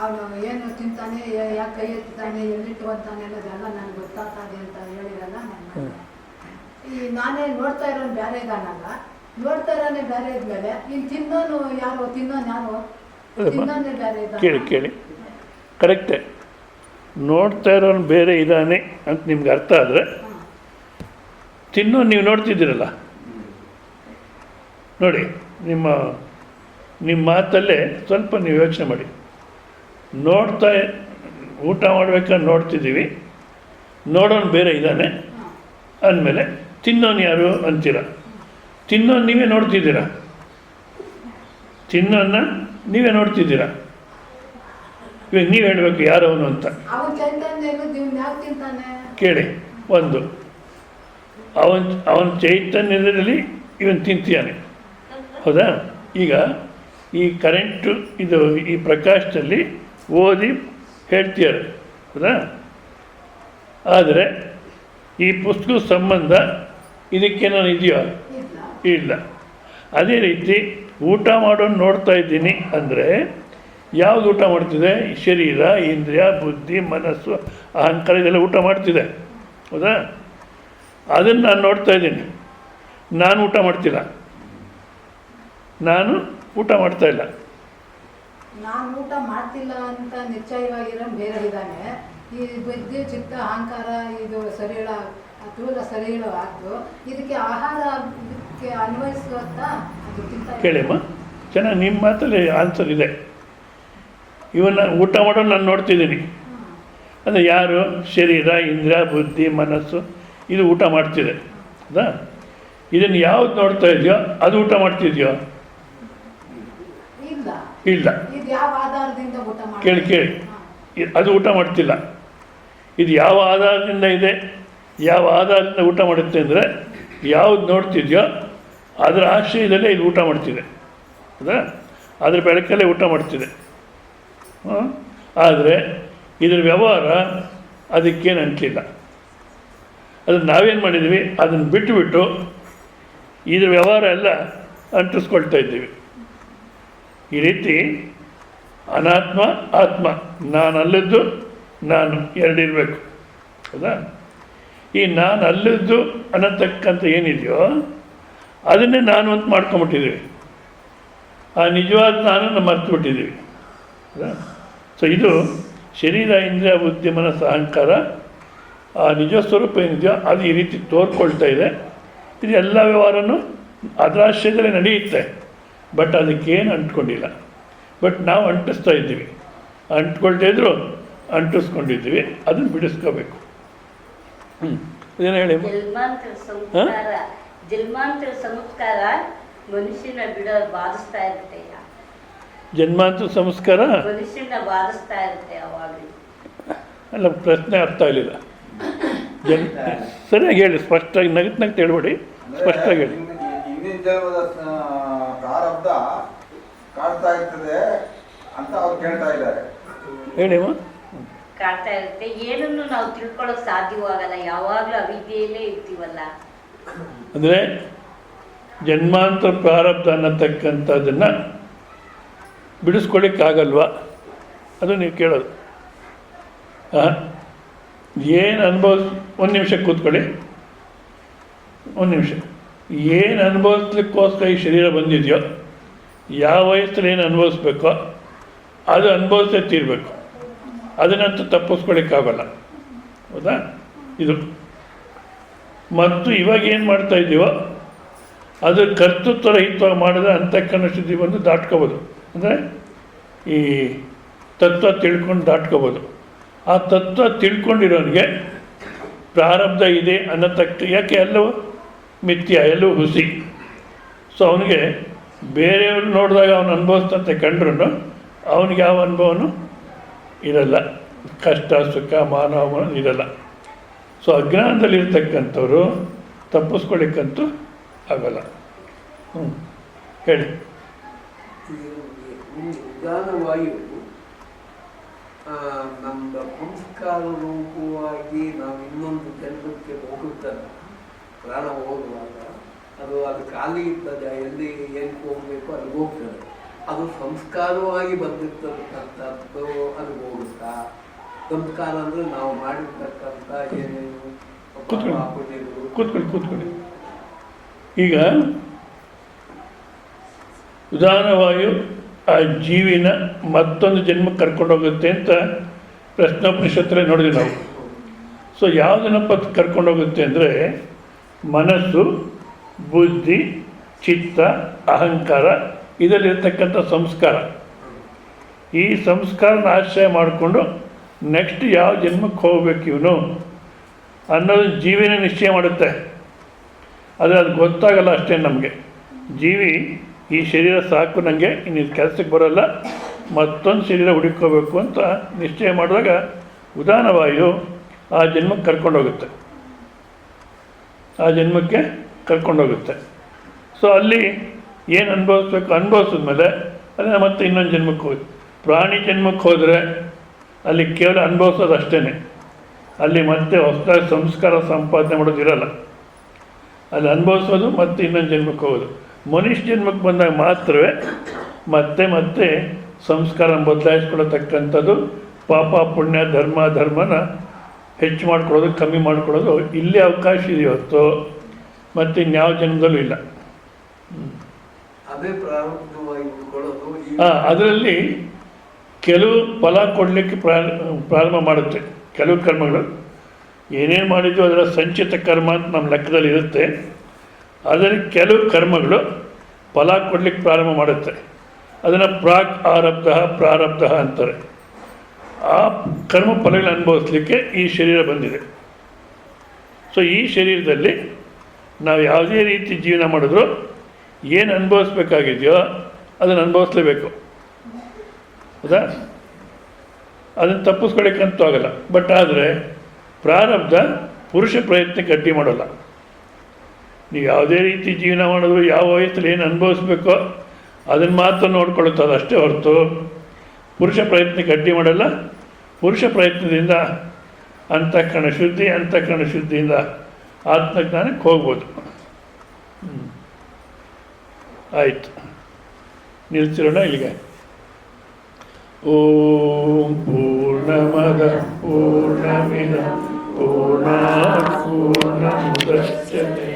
[SPEAKER 2] ಅವನು ಏನು ತಿಂತಾನೆ, ಯಾಕೆ ಕೈ ಎತ್ತಾನೆ, ಎಲ್ಲಿಟ್ಕೊಂತಾನೆ ಅನ್ನೋದೆಲ್ಲ ನನಗೆ ಗೊತ್ತಾಗ್ತದೆ ಅಂತ ಹೇಳಿರಲ್ಲ. ನಾನೇ ನೋಡ್ತಾ ಇರೋನು ಬೇರೆ ಇದ್ದಾನಲ್ಲ, ನೋಡ್ತಾ ಇರೋನೇ ಬೇರೆ ಇದ್ಮೇಲೆ ಇನ್ನು ತಿನ್ನೋನು ಯಾರು ತಿನ್ನೋನೇ ಬೇರೆ ಇದ್ದಾನೆ.
[SPEAKER 1] ಕೇಳಿ ಕೇಳಿ, ಕರೆಕ್ಟೇ. ನೋಡ್ತಾ ಇರೋನು ಬೇರೆ ಇದ್ದಾನೆ ಅಂತ ನಿಮ್ಗೆ ಅರ್ಥ ಆದರೆ ತಿನ್ನೋ ನೀವು ನೋಡ್ತಿದ್ದೀರಲ್ಲ ನೋಡಿ, ನಿಮ್ಮ ಮಾತಲ್ಲೇ ಸ್ವಲ್ಪ ನೀವು ಯೋಚನೆ ಮಾಡಿ. ಊಟ ಮಾಡ್ಬೇಕಾದ್ರೆ ನೋಡ್ತಿದ್ದೀವಿ, ನೋಡೋನು ಬೇರೆ ಇದ್ದಾನೆ ಅಂದಮೇಲೆ ತಿನ್ನೋನು ಯಾರು ಅಂತೀರ. ತಿನ್ನೋನು ನೀವೇ ನೋಡ್ತಿದ್ದೀರಾ, ತಿನ್ನೋನ್ನ ನೀವೇ ನೋಡ್ತಿದ್ದೀರಾ. ಇವಾಗ ನೀವು ಹೇಳಬೇಕು ಯಾರವನು ಅಂತ. ಕೇಳಿ, ಒಂದು ಅವನ ಚೈತನ್ಯದಲ್ಲಿ ಇವನು ತಿಂತೀಯಾನೆ, ಹೌದಾ? ಈಗ ಈ ಕರೆಂಟು ಇದು ಈ ಪ್ರಕಾಶದಲ್ಲಿ ಓದಿ ಹೇಳ್ತೀಯಾರೆ, ಹೌದಾ? ಆದರೆ ಈ ಪುಸ್ತಕದ ಸಂಬಂಧ ಇದಕ್ಕೇನೋ ಇದೆಯೋ? ಇಲ್ಲ. ಅದೇ ರೀತಿ ಊಟ ಮಾಡೋನು ನೋಡ್ತಾ ಇದ್ದೀನಿ ಅಂದರೆ ಯಾವುದು ಊಟ ಮಾಡ್ತಿದೆ? ಶರೀರ, ಇಂದ್ರಿಯ, ಬುದ್ಧಿ, ಮನಸ್ಸು, ಅಹಂಕಾರ ಇದೆಲ್ಲ ಊಟ ಮಾಡ್ತಿದೆ, ಹೌದಾ? ಅದನ್ನು ನಾನು ನೋಡ್ತಾ ಇದ್ದೀನಿ, ನಾನು ಊಟ ಮಾಡ್ತಿಲ್ಲ, ನಾನು ಊಟ ಮಾಡ್ತಾ ಇಲ್ಲ.
[SPEAKER 2] ನಾನು ಊಟ ಮಾಡ್ತಿಲ್ಲ ಅಂತ ನಿಶ್ಚಯವಾಗಿರೋ ಬೇರೆ ಇದ್ದಾನೆ. ಈ ಬುದ್ಧಿ, ಚಿತ್ತ, ಅಹಂಕಾರ ಇದು ಸರಿಳ ಸ್ಥೂಲ ಸರಿಳವಾದ್ದು, ಇದಕ್ಕೆ ಆಹಾರ ಅನ್ವಯಿಸುತ್ತಾ ಅದು ತಿಂತ.
[SPEAKER 1] ಕೇಳಿಮ್ಮ, ಚೆನ್ನಾಗಿ ನಿಮ್ಮ ಮಾತಲ್ಲಿ ಆನ್ಸರ್ ಇದೆ. ಇವನ್ನ ಊಟ ಮಾಡೋದು ನಾನು ನೋಡ್ತಿದ್ದೀನಿ ಅಂದರೆ ಯಾರು? ಶರೀರ, ಇಂದ್ರಿಯ, ಬುದ್ಧಿ, ಮನಸ್ಸು ಇದು ಊಟ ಮಾಡ್ತಿದೆ, ಹೌದಾ? ಇದನ್ನು ಯಾವ್ದು ನೋಡ್ತಾ ಇದೆಯೋ ಅದು ಊಟ ಮಾಡ್ತಿದ್ಯೋ? ಇಲ್ಲ. ಕೇಳಿ, ಅದು ಊಟ ಮಾಡ್ತಿಲ್ಲ. ಇದು ಯಾವ ಆಧಾರದಿಂದ ಇದೆ, ಯಾವ ಆಧಾರದಿಂದ ಊಟ ಮಾಡುತ್ತೆ ಅಂದರೆ ಯಾವ್ದು ನೋಡ್ತಿದ್ಯೋ ಅದರ ಆಶ್ರಯದಲ್ಲೇ ಇದು ಊಟ ಮಾಡ್ತಿದೆ, ಹೌದಾ? ಅದ್ರ ಬೆಳಕಲ್ಲೇ ಊಟ ಮಾಡ್ತಿದೆ. ಆದರೆ ಇದ್ರ ವ್ಯವಹಾರ ಅದಕ್ಕೇನು ಅಂಟಿಲ್ಲ. ಅದನ್ನು ನಾವೇನು ಮಾಡಿದ್ದೀವಿ, ಅದನ್ನು ಬಿಟ್ಟು ಇದ್ರ ವ್ಯವಹಾರ ಎಲ್ಲ ಅಂಟಿಸ್ಕೊಳ್ತಾ ಇದ್ದೀವಿ. ಈ ರೀತಿ ಅನಾತ್ಮ ಆತ್ಮ, ನಾನಲ್ಲದ್ದು ನಾನು ಎರಡಿರಬೇಕು, ಹೌದಾ? ಈ ನಾನು ಅಲ್ಲದ್ದು ಅನ್ನತಕ್ಕಂಥ ಏನಿದೆಯೋ ಅದನ್ನೇ ನಾನು ಅಂತ ಮಾಡ್ಕೊಂಬಿಟ್ಟಿದ್ದೀವಿ. ಆ ನಿಜವಾದ ನಾನನ್ನು ಮರ್ತು ಬಿಟ್ಟಿದ್ದೀವಿ, ಹೌದಾ? ಸೊ ಇದು ಶರೀರ, ಇಂದ್ರಿಯ, ಬುದ್ಧಿ, ಮನಸ್ಸು, ಅಹಂಕಾರ ಆ ನಿಜ ಸ್ವರೂಪ ಏನಿದೆಯೋ ಅದು ಈ ರೀತಿ ತೋರ್ಕೊಳ್ತಾ ಇದೆ. ಇದು ಎಲ್ಲ ವ್ಯವಹಾರನೂ ಅದರ ಆಶ್ರಯದಲ್ಲೇ ನಡೆಯುತ್ತೆ. ಬಟ್ ಅದಕ್ಕೇನು ಅಂಟ್ಕೊಂಡಿಲ್ಲ. ಬಟ್ ನಾವು ಅಂಟಿಸ್ತಾ ಇದ್ದೀವಿ. ಅಂಟ್ಕೊಳ್ತಾ ಇದ್ರು ಅಂಟಿಸ್ಕೊಂಡಿದ್ದೀವಿ. ಅದನ್ನು ಬಿಡಿಸ್ಕೋಬೇಕು. ಅದೇನು ಹೇಳಿ.
[SPEAKER 3] ಜನ್ಮಾಂತರ ಸಂಸ್ಕಾರ ಮನುಷ್ಯನ ಬಾಧಿಸ್ತಾ ಇರುತ್ತೆ.
[SPEAKER 1] ಜನ್ಮಾಂತರ ಸಂಸ್ಕಾರ
[SPEAKER 3] ಮನುಷ್ಯನ ಬಾಧಿಸ್ತಾ ಇರುತ್ತೆ ಯಾವಾಗಲೂ.
[SPEAKER 1] ಅಲ್ಲ, ಪ್ರಶ್ನೆ ಅರ್ಥ ಆಗಲಿಲ್ಲ. ಸರಿಯಾಗಿ ಹೇಳಿ, ಸ್ಪಷ್ಟವಾಗಿ ನಗತ್ ಹೇಳ್ಬೇಡಿ, ಸ್ಪಷ್ಟವಾಗಿ ಹೇಳಿ.
[SPEAKER 4] ಹಿಂದಿನ ಜನ್ಮದ ಪ್ರಾರಬ್ಧ ಕಾಡ್ತಾ ಇರ್ತದೆ ಅಂತ ಅವ್ರು ಕೇಳ್ತಾ ಇದ್ದಾರೆ.
[SPEAKER 1] ಹೇಳಿ.
[SPEAKER 3] ಕಾಡ್ತಾ ಇರುತ್ತೆ. ಏನನ್ನು ನಾವು ತಿಳ್ಕೊಳ್ಳೋಕೆ ಸಾಧ್ಯವಾಗಲ್ಲ. ಯಾವಾಗಲೂ ಅವಿದ್ಯೆಯಲ್ಲೇ ಇರ್ತೀವಲ್ಲ.
[SPEAKER 1] ಅಂದರೆ ಜನ್ಮಾಂತರ ಪ್ರಾರಬ್ಧ ಅನ್ನತಕ್ಕಂಥದ್ದನ್ನು ಬಿಡಿಸ್ಕೊಳ್ಳಿಕ್ಕಾಗಲ್ವಾ? ಅದು ನೀವು ಕೇಳೋದು. ಏನು ಒಂದು ನಿಮಿಷ ಕೂತ್ಕೊಳ್ಳಿ, ಒಂದು ನಿಮಿಷ. ಏನು ಅನುಭವಿಸ್ಲಿಕ್ಕೋಸ್ಕರ ಈ ಶರೀರ ಬಂದಿದೆಯೋ, ಯಾವ ವಯಸ್ಸಲ್ಲಿ ಏನು ಅನುಭವಿಸ್ಬೇಕೋ ಅದು ಅನುಭವಿಸೇ ತೀರಬೇಕು. ಅದನ್ನಂತೂ ತಪ್ಪಿಸ್ಕೊಳ್ಳಿಕ್ಕಾಗಲ್ಲ. ಹೌದಾ? ಇದು ಮತ್ತು ಇವಾಗ ಏನು ಮಾಡ್ತಾ ಇದ್ದೀವೋ ಅದು ಕರ್ತೃತ್ವ ರಹಿತವಾಗಿ ಮಾಡಿದ್ರೆ ಅಂತಃಕರಣ ಶುದ್ಧಿ ಬಂದು ದಾಟ್ಕೋಬೋದು. ಅಂದರೆ ಈ ತತ್ವ ತಿಳ್ಕೊಂಡು ದಾಟ್ಕೋಬೋದು. ಆ ತತ್ವ ತಿಳ್ಕೊಂಡಿರೋನಿಗೆ ಪ್ರಾರಬ್ಧ ಇದೆ ಅನ್ನತಕ್ಕ, ಯಾಕೆ ಎಲ್ಲವೂ ಮಿಥ್ಯ, ಎಲ್ಲವೂ ಹುಸಿ. ಸೊ ಅವನಿಗೆ ಬೇರೆಯವ್ರು ನೋಡಿದಾಗ ಅವನು ಅನುಭವಿಸ್ತಂತೆ ಕಂಡ್ರೂ ಅವನಿಗೆ ಯಾವ ಅನುಭವನೂ ಇರಲ್ಲ. ಕಷ್ಟ ಸುಖ ಮಾನ ಅವಮಾನ ಇರಲ್ಲ. ಸೊ ಅಜ್ಞಾನದಲ್ಲಿರ್ತಕ್ಕಂಥವ್ರು ತಪ್ಪಿಸ್ಕೊಳ್ಳಿಕ್ಕಂತೂ ಆಗಲ್ಲ. ಹೇಳಿ.
[SPEAKER 5] ಉದಾನವಾಯು ನಮ್ಮ ಸಂಸ್ಕಾರ ರೂಪವಾಗಿ ನಾವು ಇನ್ನೊಂದು ಜನ್ಮಕ್ಕೆ ಹೋಗುತ್ತಲ್ಲ, ಪ್ರಾಣ ಹೋಗುವಾಗ ಅದು ಖಾಲಿ ಇರ್ತದೆ. ಎಲ್ಲಿ ಏನಕ್ಕೆ ಹೋಗ್ಬೇಕು ಅಲ್ಲಿ ಹೋಗ್ತದೆ. ಅದು ಸಂಸ್ಕಾರವಾಗಿ ಬಂದಿರ್ತಕ್ಕಂಥದ್ದು ಅದು ಹೋಗುತ್ತಾ? ಸಂಸ್ಕಾರ ಅಂದರೆ ನಾವು ಮಾಡಿರ್ತಕ್ಕಂಥ ಏನೇನು
[SPEAKER 1] ಕೂತ್ಕೊಳ್ಳಿ. ಈಗ ಉದಾನವಾಯು ಆ ಜೀವಿನ ಮತ್ತೊಂದು ಜನ್ಮಕ್ಕೆ ಕರ್ಕೊಂಡೋಗುತ್ತೆ ಅಂತ ಪ್ರಶ್ನೋಪನಿಷತ್ತಲ್ಲಿ ನೋಡಿದ್ವಿ ನಾವು. ಸೊ ಯಾವುದನ್ನಪ್ಪ ಕರ್ಕೊಂಡೋಗುತ್ತೆ ಅಂದರೆ ಮನಸ್ಸು, ಬುದ್ಧಿ, ಚಿತ್ತ, ಅಹಂಕಾರ, ಇದರಲ್ಲಿರ್ತಕ್ಕಂಥ ಸಂಸ್ಕಾರ. ಈ ಸಂಸ್ಕಾರನ ಆಶ್ರಯ ಮಾಡಿಕೊಂಡು ನೆಕ್ಸ್ಟ್ ಯಾವ ಜನ್ಮಕ್ಕೆ ಹೋಗ್ಬೇಕು ಇವನು ಅನ್ನೋದು ಜೀವಿನ ನಿಶ್ಚಯ ಮಾಡುತ್ತೆ. ಆದರೆ ಅದು ಗೊತ್ತಾಗಲ್ಲ ಅಷ್ಟೇ ನಮಗೆ. ಜೀವಿ ಈ ಶರೀರ ಸಾಕು, ನನಗೆ ಇನ್ನು ಕೆಲಸಕ್ಕೆ ಬರೋಲ್ಲ, ಮತ್ತೊಂದು ಶರೀರ ಹುಡುಕೋಬೇಕು ಅಂತ ನಿಶ್ಚಯ ಮಾಡಿದಾಗ ಉದಾನವಾಯು ಆ ಜನ್ಮಕ್ಕೆ ಕರ್ಕೊಂಡೋಗುತ್ತೆ. ಸೊ ಅಲ್ಲಿ ಏನು ಅನುಭವಿಸ್ಬೇಕು ಅನುಭವಿಸಿದ್ಮೇಲೆ ಅದನ್ನು ಮತ್ತೆ ಇನ್ನೊಂದು ಜನ್ಮಕ್ಕೆ ಹೋಗಿ, ಪ್ರಾಣಿ ಜನ್ಮಕ್ಕೆ ಹೋದರೆ ಅಲ್ಲಿ ಕೇವಲ ಅನುಭವಿಸೋದು ಅಷ್ಟೇ. ಅಲ್ಲಿ ಮತ್ತೆ ಹೊಸದಾಗಿ ಸಂಸ್ಕಾರ ಸಂಪಾದನೆ ಮಾಡೋದಿರಲ್ಲ. ಅಲ್ಲಿ ಅನುಭವಿಸೋದು ಮತ್ತೆ ಇನ್ನೊಂದು ಜನ್ಮಕ್ಕೆ ಹೋಗೋದು. ಮನುಷ್ಯ ಜನ್ಮಕ್ಕೆ ಬಂದಾಗ ಮಾತ್ರವೇ ಮತ್ತೆ ಸಂಸ್ಕಾರ ಬದಲಾಯಿಸ್ಕೊಳತಕ್ಕಂಥದ್ದು, ಪಾಪ ಪುಣ್ಯ ಧರ್ಮನ ಹೆಚ್ಚು ಮಾಡ್ಕೊಳ್ಳೋದು ಕಮ್ಮಿ ಮಾಡ್ಕೊಳ್ಳೋದು ಇಲ್ಲೇ ಅವಕಾಶ ಇದೆಯೋ ಹೊತ್ತು ಮತ್ತು ಇನ್ಯಾವ ಜನ್ಮದಲ್ಲೂ ಇಲ್ಲ. ಅದರಲ್ಲಿ ಕೆಲವು ಫಲ ಕೊಡಲಿಕ್ಕೆ ಪ್ರಾರಂಭ ಮಾಡುತ್ತೆ. ಕೆಲವು ಕರ್ಮಗಳು ಏನೇನು ಮಾಡಿದ್ವು ಅದರ ಸಂಚಿತ ಕರ್ಮ ಅಂತ ನಮ್ಮ ಲೆಕ್ಕದಲ್ಲಿ ಇರುತ್ತೆ. ಅದರಲ್ಲಿ ಕೆಲವು ಕರ್ಮಗಳು ಫಲ ಕೊಡಲಿಕ್ಕೆ ಪ್ರಾರಂಭ ಮಾಡುತ್ತೆ. ಅದನ್ನು ಪ್ರಾರಬ್ಧ ಅಂತಾರೆ. ಆ ಕರ್ಮ ಫಲಗಳನ್ನು ಅನುಭವಿಸ್ಲಿಕ್ಕೆ ಈ ಶರೀರ ಬಂದಿದೆ. ಸೊ ಈ ಶರೀರದಲ್ಲಿ ನಾವು ಯಾವುದೇ ರೀತಿ ಜೀವನ ಮಾಡಿದ್ರು ಏನು ಅನುಭವಿಸ್ಬೇಕಾಗಿದೆಯೋ ಅದನ್ನು ಅನುಭವಿಸ್ಲೇಬೇಕು. ಹೌದಾ? ಅದನ್ನು ತಪ್ಪಿಸ್ಕೊಳ್ಳಿಕ್ಕಂತೂ ಆಗಲ್ಲ. ಬಟ್ ಆದರೆ ಪ್ರಾರಬ್ಧ ಪುರುಷ ಪ್ರಯತ್ನಕ್ಕೆ ಅಡ್ಡಿ ಮಾಡೋಲ್ಲ. ನೀವು ಯಾವುದೇ ರೀತಿ ಜೀವನ ಮಾಡಿದ್ರು ಯಾವ ವಯಸ್ಸಲ್ಲಿ ಏನು ಅನುಭವಿಸ್ಬೇಕೋ ಅದನ್ನು ಮಾತ್ರ ನೋಡ್ಕೊಳ್ಳುತ್ತೆ. ಅದು ಅಷ್ಟೇ ಹೊರತು ಪುರುಷ ಪ್ರಯತ್ನಕ್ಕೆ ಅಡ್ಡಿ ಮಾಡಲ್ಲ. ಪುರುಷ ಪ್ರಯತ್ನದಿಂದ ಅಂತಃಕರಣ ಶುದ್ಧಿಯಿಂದ ಆತ್ಮಜ್ಞಾನಕ್ಕೆ ಹೋಗ್ಬೋದು. ಆಯಿತು, ನಿಲ್ಲಿಸಿರೋಣ ಇಲ್ಲಿಗೆ. ಓಂ ಪೂರ್ಣಮದ ಪೂರ್ಣಮಿದ ಪೂರ್ಣಾತ್ ಪೂರ್ಣಮುದಚ್ಯತೆ